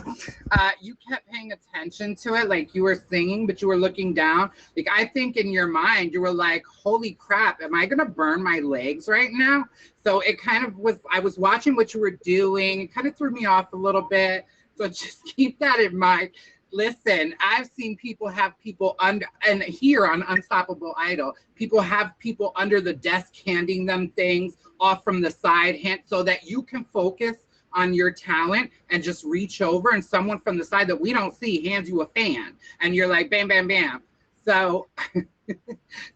You kept paying attention to it, like you were singing, but you were looking down. Like, I think in your mind, you were like, holy crap, am I gonna burn my legs right now? So it kind of was, I was watching what you were doing. It kind of threw me off a little bit. So just keep that in mind. Listen, I've seen people have people under, and here on Unstoppable Idol, people have people under the desk handing them things off from the side hand so that you can focus on your talent and just reach over, and someone from the side that we don't see hands you a fan and you're like, bam, bam, bam. So,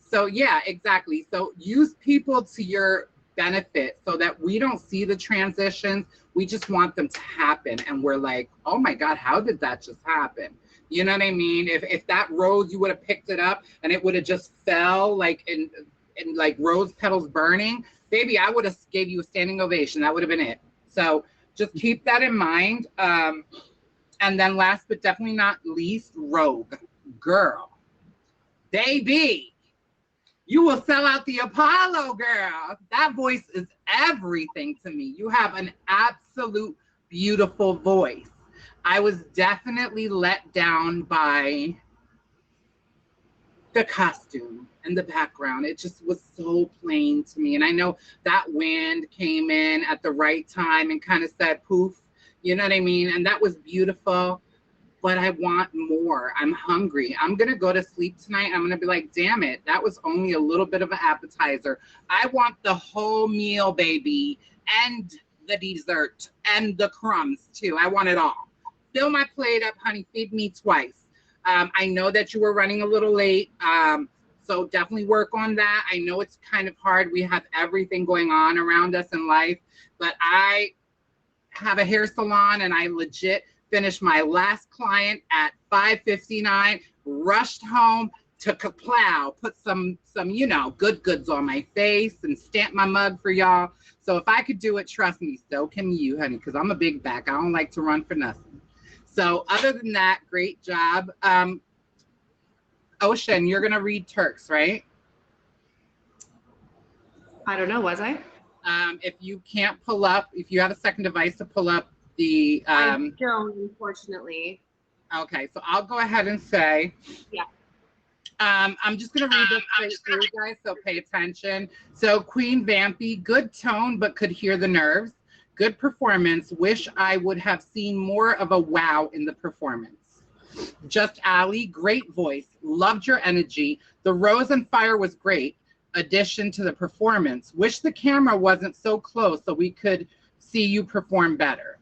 so yeah, exactly. So use people to your benefit so that we don't see the transitions. We just want them to happen. And we're like, oh my God, how did that just happen? You know what I mean? If that rose, you would have picked it up and it would have just fell like in like rose petals burning, baby, I would have gave you a standing ovation. That would have been it. So just keep that in mind. And then last but definitely not least, Rogue. Girl, baby, you will sell out the Apollo, girl. That voice is everything to me. You have an absolute beautiful voice. I was definitely let down by the costume and the background. It just was so plain to me. And I know that wind came in at the right time and kind of said poof, you know what I mean? And that was beautiful, but I want more. I'm hungry. I'm gonna go to sleep tonight. I'm gonna be like, damn it, that was only a little bit of an appetizer. I want the whole meal, baby, and the dessert and the crumbs too. I want it all. Fill my plate up, honey, feed me twice. I know that you were running a little late, so definitely work on that. I know it's kind of hard. We have everything going on around us in life, but I have a hair salon, and I legit finished my last client at 5:59, rushed home, took a plow, put some you know, good goods on my face and stamped my mug for y'all. So if I could do it, trust me, so can you, honey, because I'm a big back. I don't like to run for nothing. So other than that, great job. Ocean, you're going to read Turks, right? I don't know, was I? If you can't pull up, if you have a second device to pull up the... I don't, unfortunately. Okay, so I'll go ahead and say... Yeah. I'm just going to read this straight through, guys, so pay attention. So Queen Vampy, good tone, but could hear the nerves. Good performance. Wish I would have seen more of a wow in the performance. Just Ali, great voice. Loved your energy. The Rose and Fire was great. Addition to the performance. Wish the camera wasn't so close so we could see you perform better.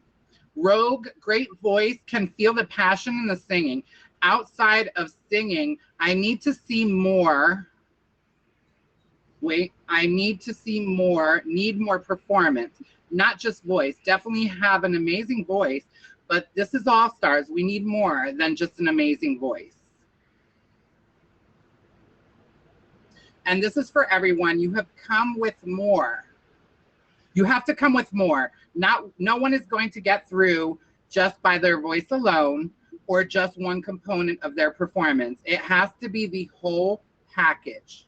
Rogue, great voice. Can feel the passion in the singing. Outside of singing, I need to see more. Wait, I need to see more. Need more performance. Not just voice. Definitely have an amazing voice, but this is All Stars. We need more than just an amazing voice. And this is for everyone. You have come with more. You have to come with more. No one is going to get through just by their voice alone or just one component of their performance. It has to be the whole package.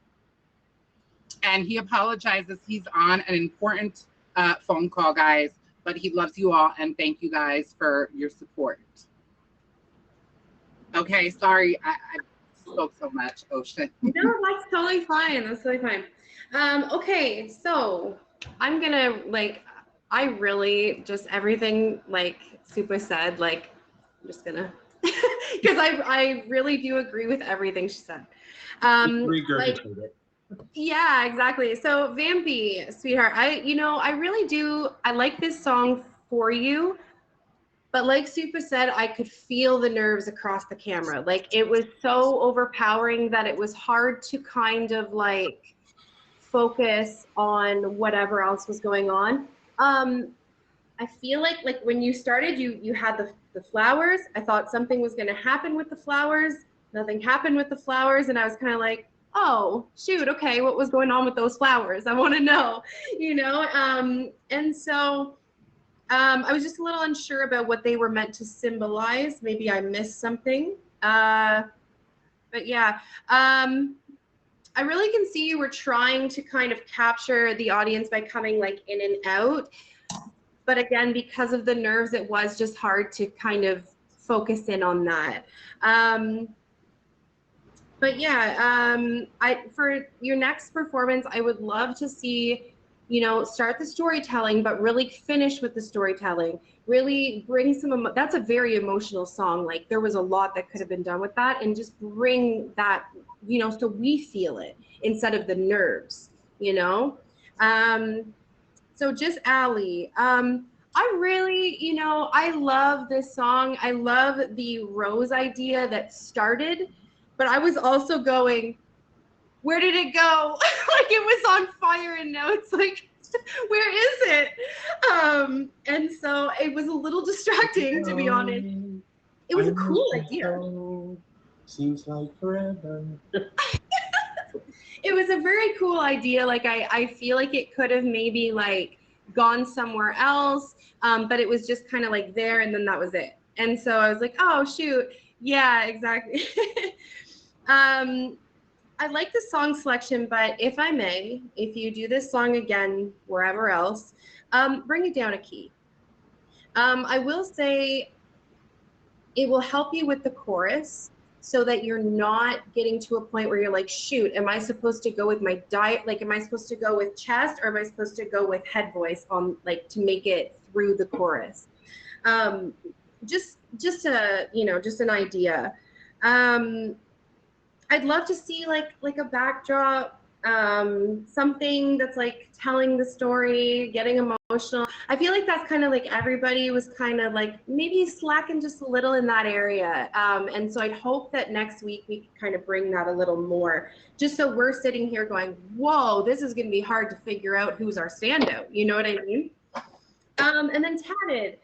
And he apologizes. He's on an important phone call, guys, but he loves you all, and thank you guys for your support. Okay, sorry, I spoke so much, Ocean. No, that's totally fine. That's totally fine. Okay, so I'm gonna I really just everything like Supa said, like I'm just gonna because I really do agree with everything she said. Regurgitate it. Yeah, exactly. So Vampy, sweetheart, I really do. I like this song for you, but like Supa said, I could feel the nerves across the camera. Like it was so overpowering that it was hard to kind of like focus on whatever else was going on. I feel like when you started, you had the flowers. I thought something was going to happen with the flowers. Nothing happened with the flowers, and I was kind of like, oh, shoot, okay, what was going on with those flowers? I want to know, and so I was just a little unsure about what they were meant to symbolize. Maybe I missed something. But yeah, I really can see you were trying to kind of capture the audience by coming like in and out. But again, because of the nerves, it was just hard to kind of focus in on that. But yeah, for your next performance, I would love to see, start the storytelling, but really finish with the storytelling. Really bring some, that's a very emotional song. Like there was a lot that could have been done with that, and just bring that, so we feel it instead of the nerves, So just Ali, I really, I love this song. I love the Rose idea that started. But I was also going, where did it go? Like it was on fire, and now it's like, where is it? And so it was a little distracting, to be honest. It was a cool idea. Seems like forever. It was a very cool idea. Like I feel like it could have maybe like gone somewhere else, but it was just kind of like there, and then that was it. And so I was like, oh shoot, yeah, exactly. I like the song selection, but if I may, if you do this song again wherever else, bring it down a key. I will say it will help you with the chorus so that you're not getting to a point where you're like, shoot, am I supposed to go with my diet? Like, am I supposed to go with chest, or am I supposed to go with head voice on like to make it through the chorus? Just an idea. I'd love to see like a backdrop, something that's like telling the story, getting emotional. I feel like that's kind of like everybody was kind of like maybe slacking just a little in that area. And so I'd hope that next week we can kind of bring that a little more, just so we're sitting here going, whoa, this is going to be hard to figure out who's our standout. You know what I mean? And then Tatted.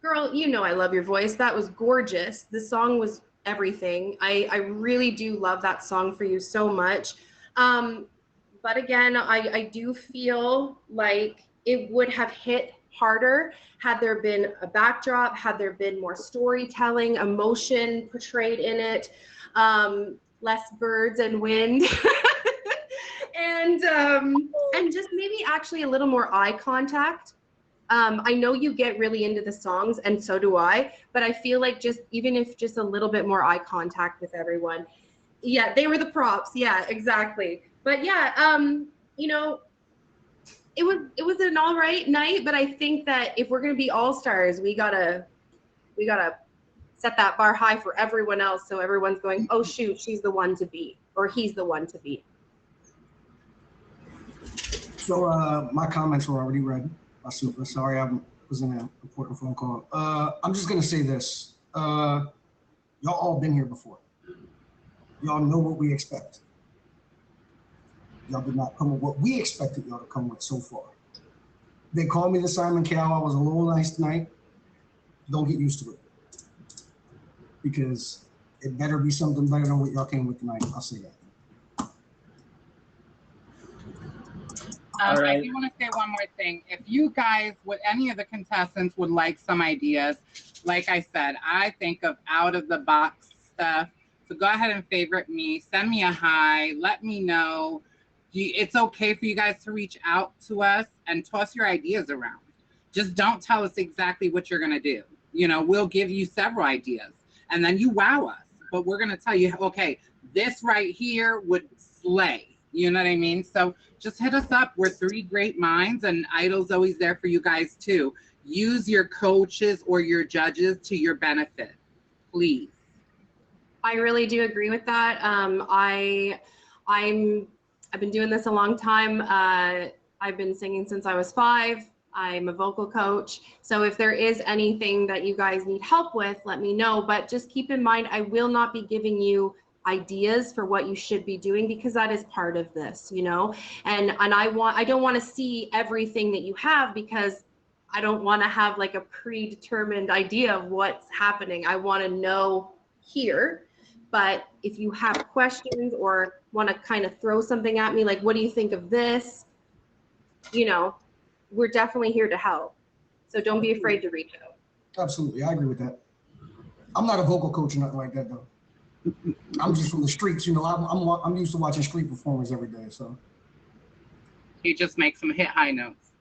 Girl, you know I love your voice. That was gorgeous. The song was everything. I really do love that song for you so much. But again, I do feel like it would have hit harder had there been a backdrop, had there been more storytelling, emotion portrayed in it, less birds and wind, and just maybe actually a little more eye contact. I know you get really into the songs, and so do I, but I feel like even if just a little bit more eye contact with everyone. Yeah, they were the props. Yeah, exactly. But yeah, you know, it was an all right night, but I think that if we're gonna be all stars, we gotta set that bar high for everyone else, so everyone's going, oh shoot, she's the one to beat, or he's the one to beat. So my comments were already read. Sorry, I was in an important phone call. I'm just gonna say this. Y'all all been here before. Y'all know what we expect. Y'all did not come with what we expected y'all to come with so far. They called me the Simon Cowell. I was a little nice tonight. Don't get used to it. Because it better be something better than what y'all came with tonight. I'll say that. I do want to say one more thing. If you guys, any of the contestants would like some ideas, like I said, I think of out of the box stuff. So go ahead and favorite me, send me a hi, let me know. It's okay for you guys to reach out to us and toss your ideas around. Just don't tell us exactly what you're going to do. You know, we'll give you several ideas and then you wow us, but we're going to tell you, okay, this right here would slay. You know what I mean? So just hit us up. We're three great minds, and Idol's always there for you guys too. Use your coaches or your judges to your benefit, please. I really do agree with that. I've been doing this a long time. I've been singing since I was 5. I'm a vocal coach. So if there is anything that you guys need help with, let me know. But just keep in mind, I will not be giving you ideas for what you should be doing, because that is part of this, you know. And I don't want to see everything that you have, because I don't want to have like a predetermined idea of what's happening. I want to know here. But if you have questions or want to kind of throw something at me, like, what do you think of this? You know, we're definitely here to help. So don't be afraid to reach out. Absolutely, I agree with that. I'm not a vocal coach or nothing like that, though. I'm just from the streets, you know. I'm used to watching street performers every day, so. He just makes them hit high notes.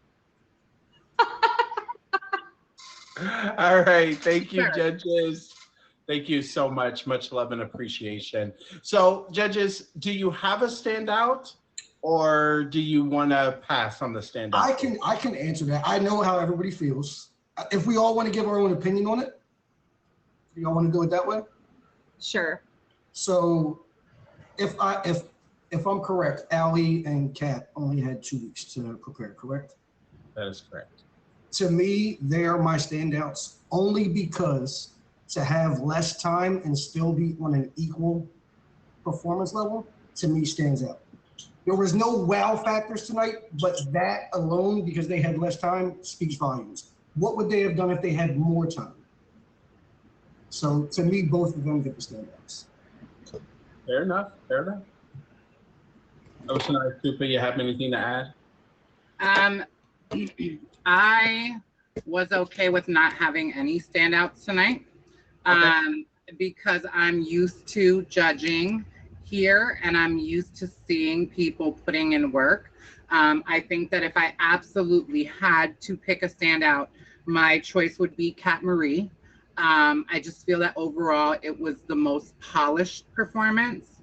All right, thank you, judges. Thank you so much. Much love and appreciation. So, judges, do you have a standout, or do you want to pass on the standout? I can answer that. I know how everybody feels. If we all want to give our own opinion on it, do y'all want to do it that way? Sure. So, if I'm correct, Allie and Kat only had 2 weeks to prepare, correct? That is correct. To me, they are my standouts only because to have less time and still be on an equal performance level, to me, stands out. There was no wow factors tonight, but that alone, because they had less time, speaks volumes. What would they have done if they had more time? So to me, both of them get the standouts. Fair enough. Fair enough. Oceanized Super, you have anything to add? I was okay with not having any standouts tonight, because I'm used to judging here and I'm used to seeing people putting in work. I think that if I absolutely had to pick a standout, my choice would be Kat Marie. I just feel that overall it was the most polished performance.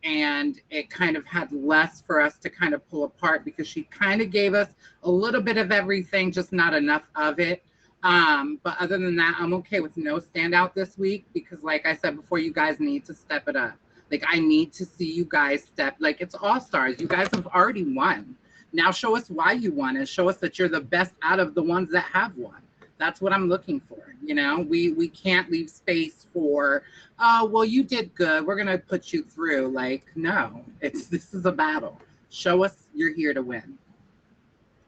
And it kind of had less for us to kind of pull apart, because she kind of gave us a little bit of everything, just not enough of it. But other than that, I'm okay with no standout this week, because like I said before, you guys need to step it up. Like, I need to see you guys step, like, it's all stars. You guys have already won. Now show us why you won, and show us that you're the best out of the ones that have won. That's what I'm looking for. You know, we can't leave space for, oh, well, you did good, we're gonna put you through. Like, no, this is a battle. Show us you're here to win.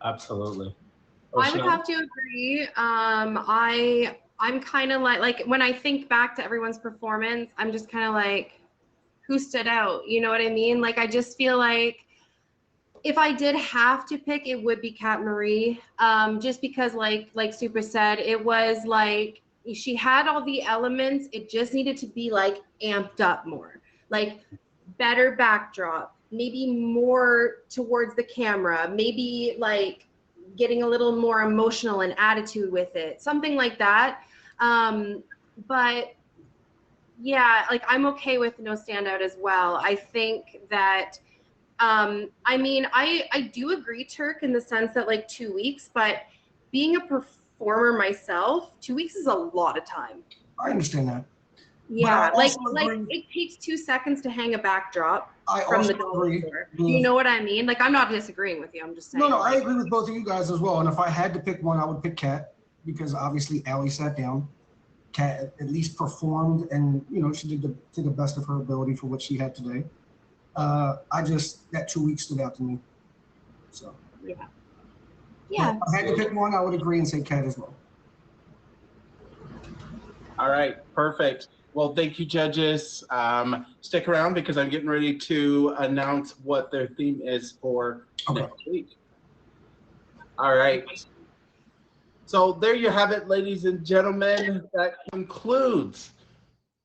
Absolutely. I would have to agree. I'm kind of like when I think back to everyone's performance, I'm just kind of like, who stood out? You know what I mean? Like, I just feel like if I did have to pick, it would be Kat Marie. Just because like Super said, it was like she had all the elements. It just needed to be like amped up more, like better backdrop, maybe more towards the camera, maybe like getting a little more emotional and attitude with it, something like that. But yeah, like I'm okay with no standout as well. I think that, I mean, I do agree, Turk, in the sense that like 2 weeks, but being a performer myself, 2 weeks is a lot of time. I understand that. Yeah, But I like also agree- it takes 2 seconds to hang a backdrop I from also the dollar agree store. with- You know what I mean? Like, I'm not disagreeing with you. I'm just saying. No, I like, agree with both of you guys as well. And if I had to pick one, I would pick Kat, because obviously Allie sat down. Kat at least performed, and you know, she did to the best of her ability for what she had today. That 2 weeks stood out to me. So yeah. If I had to pick one, I would agree and say Kat as well. All right, perfect. Well, thank you, judges. Stick around because I'm getting ready to announce what their theme is for next week. All right. So there you have it, ladies and gentlemen. That concludes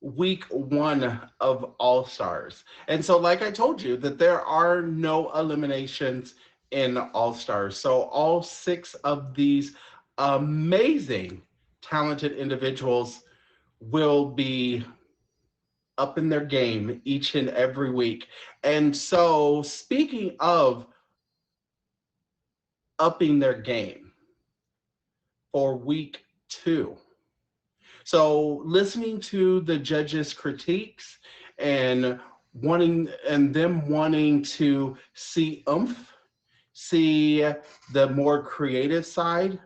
week 1 of All Stars. And so, like I told you, that there are no eliminations in All Stars. So all 6 of these amazing, talented individuals will be up in their game each and every week. And so, speaking of upping their game for week 2, so listening to the judges' critiques and them wanting to see oomph, see the more creative side,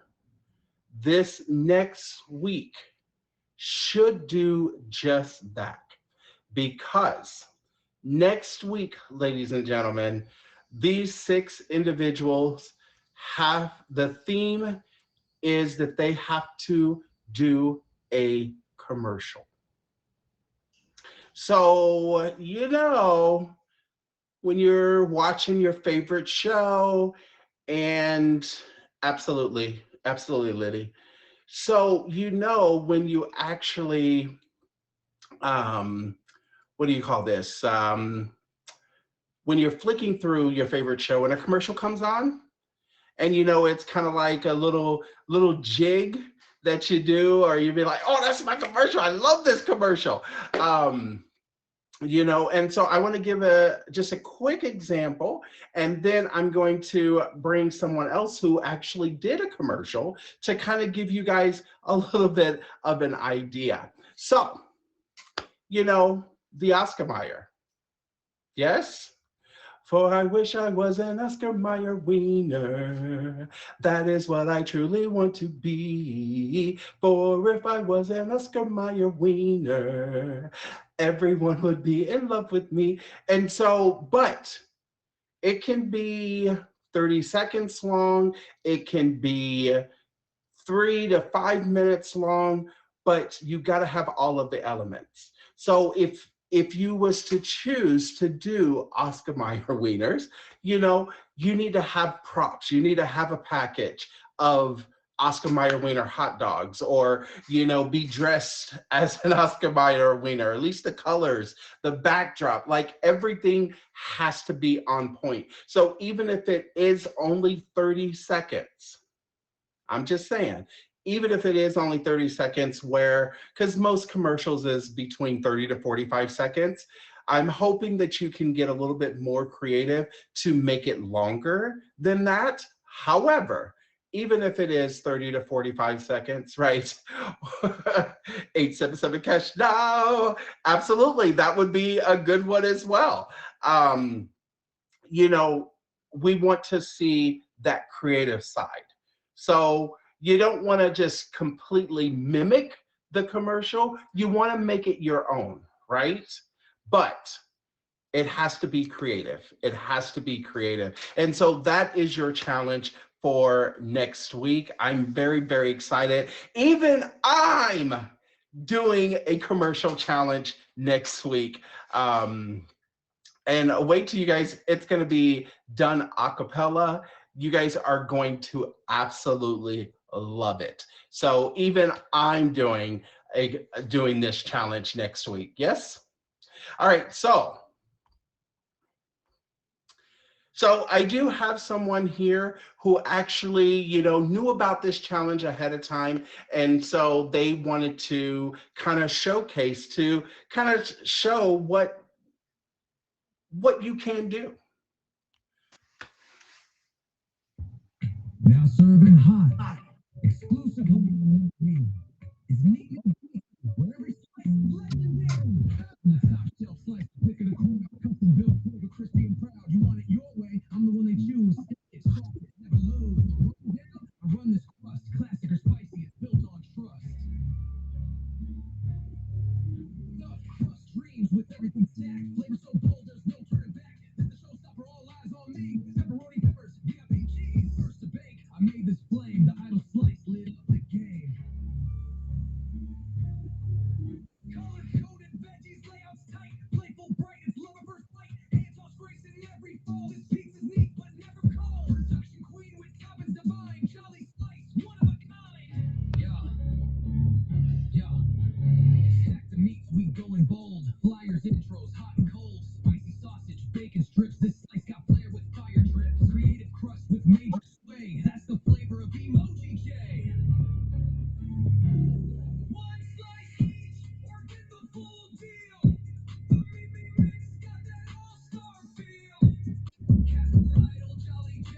this next week should do just that. Because next week, ladies and gentlemen, these 6 individuals have, the theme is that they have to do a commercial. So, you know, when you're watching your favorite show, and absolutely, Liddy. So, you know, when you actually, what do you call this? When you're flicking through your favorite show and a commercial comes on, and you know, it's kind of like a little jig that you do, or you'd be like, oh, that's my commercial. I love this commercial. You know, and so I want to give just a quick example, and then I'm going to bring someone else who actually did a commercial to kind of give you guys a little bit of an idea. So, you know, the Oscar Mayer. Yes? For I wish I was an Oscar Mayer wiener. That is what I truly want to be. For if I was an Oscar Mayer wiener, everyone would be in love with me. And so, but it can be 30 seconds long. It can be 3 to 5 minutes long, but you got to have all of the elements. So if you was to choose to do Oscar Mayer wieners, you know, you need to have props. You need to have a package of Oscar Mayer wiener hot dogs, or, you know, be dressed as an Oscar Mayer wiener, at least the colors, the backdrop, like everything has to be on point. So even if it is only 30 seconds, I'm just saying, even if it is only 30 seconds, because most commercials is between 30 to 45 seconds, I'm hoping that you can get a little bit more creative to make it longer than that. However, even if it is 30 to 45 seconds, right? 877 cash now. Absolutely, that would be a good one as well. You know, we want to see that creative side. So you don't want to just completely mimic the commercial. You want to make it your own, right? But it has to be creative. It has to be creative. And so that is your challenge for next week. I'm very, very excited. Even I'm doing a commercial challenge next week. And wait till you guys, it's going to be done a cappella. You guys are going to absolutely love it. So even I'm doing this challenge next week. Yes? All right. So I do have someone here who actually, knew about this challenge ahead of time. And so they wanted to kind of showcase, to kind of show what you can do. Now serving hot, exclusively is meat where every slice is legendary. The top shelf slice, pick of the cream, custom built, flavor crispy and proud. You want it your way, I'm the one they choose. It's soft, never lose. Run down, I run this crust, classic or spicy, it's built on trust. Stuffed crust dreams with everything stacked, flavor so bold there's no turning back. This the showstopper, all eyes on me. Pepperoni peppers, VIP cheese, first to bake. I made this flame, the idle slice lit up the game. Color-coded veggies, layouts tight, playful, bright, it's love at first bite. Hand-tossed grace in every fold. This pizza's neat, but never cold. Production queen with toppings divine, jolly slice, one of a kind. Yeah. Stack the meats, we going bold. Flyers, intros, hot and cold. Spicy sausage, bacon strips. This slice got flair with fire drips. Creative crust with major sway. That's the flavor of Emoji J. One slice each, or get the full deal. The Mimi Mix got that all-star feel. Casper Idol, Jolly J.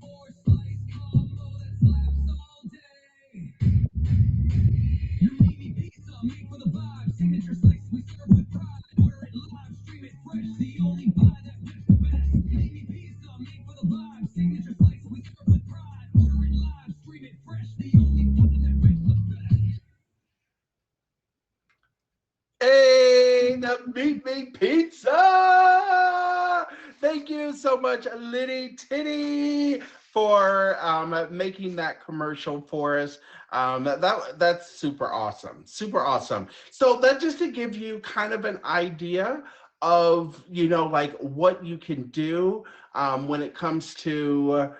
4-slice combo that slaps all day. Your Mimi pizza made for the vibe. Signature slice we serve with pride. Order it live, stream it fresh. The only buy that whips the best. Mimi pizza made for the vibe. Signature slice we serve with pride. Order it live, stream it fresh. The only buy that whips the best. Hey, the Meat Me Pizza! Thank you so much, Liddy Titty, for making that commercial for us. That's super awesome, super awesome. So that just to give you kind of an idea of, like what you can do when it comes to,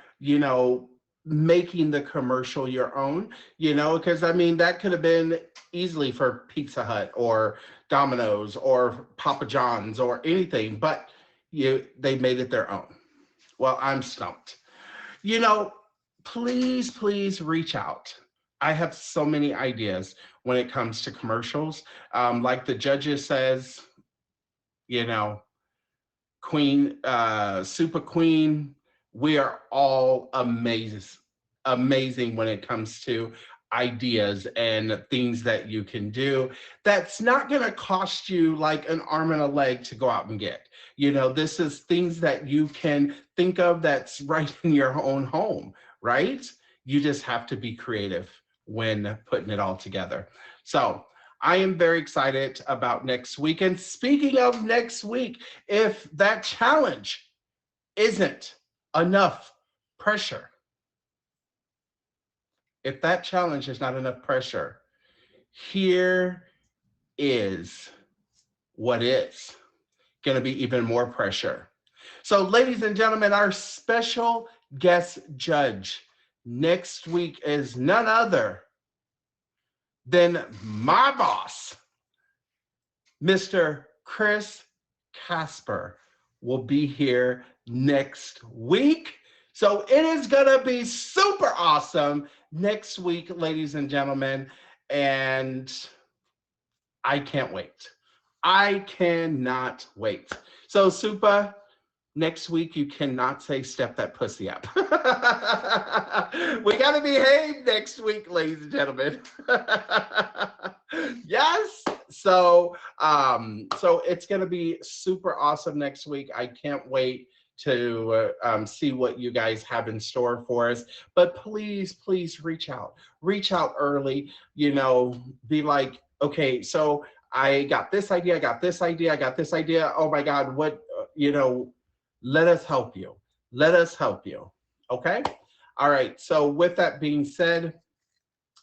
making the commercial your own, because I mean, that could have been easily for Pizza Hut or Domino's or Papa John's or anything, but they made it their own. Well, I'm stumped. Please reach out. I have so many ideas when it comes to commercials. Like the judges says, Queen, Super Queen, we are all amazing when it comes to ideas and things that you can do. That's not going to cost you like an arm and a leg to go out and get. This is things that you can think of that's right in your own home, right? You just have to be creative when putting it all together. So I am very excited about next week. And speaking of next week, if that challenge isn't enough pressure, if that challenge is not enough pressure, here is what is going to be even more pressure. So ladies and gentlemen, our special guest judge next week is none other than my boss, Mr. Chris Casper, will be here next week. So it is going to be super awesome next week, ladies and gentlemen. And I can't wait. I cannot wait. So Supa, next week you cannot say step that pussy up. We got to behave next week, ladies and gentlemen. Yes. So it's going to be super awesome next week. I can't wait to see what you guys have in store for us. But please reach out early, be like, okay, so I got this idea, I got this idea. Oh my God, what, let us help you. Okay. All right. So with that being said,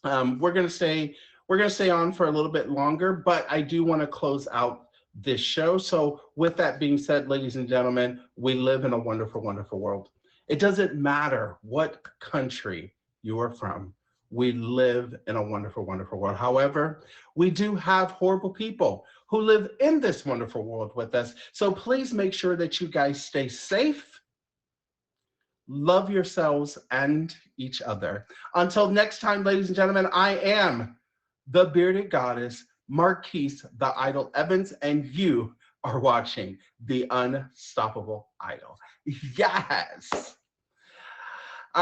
we're gonna stay on for a little bit longer, but I do want to close out this show. So with that being said, ladies and gentlemen, we live in a wonderful, wonderful world. It doesn't matter what country you are from. We live in a wonderful, wonderful world. However, we do have horrible people who live in this wonderful world with us. So please make sure that you guys stay safe, love yourselves and each other. Until next time, ladies and gentlemen, I am the bearded goddess, Marquise the Idol Evans, and you are watching The Unstoppable Idol. Yes.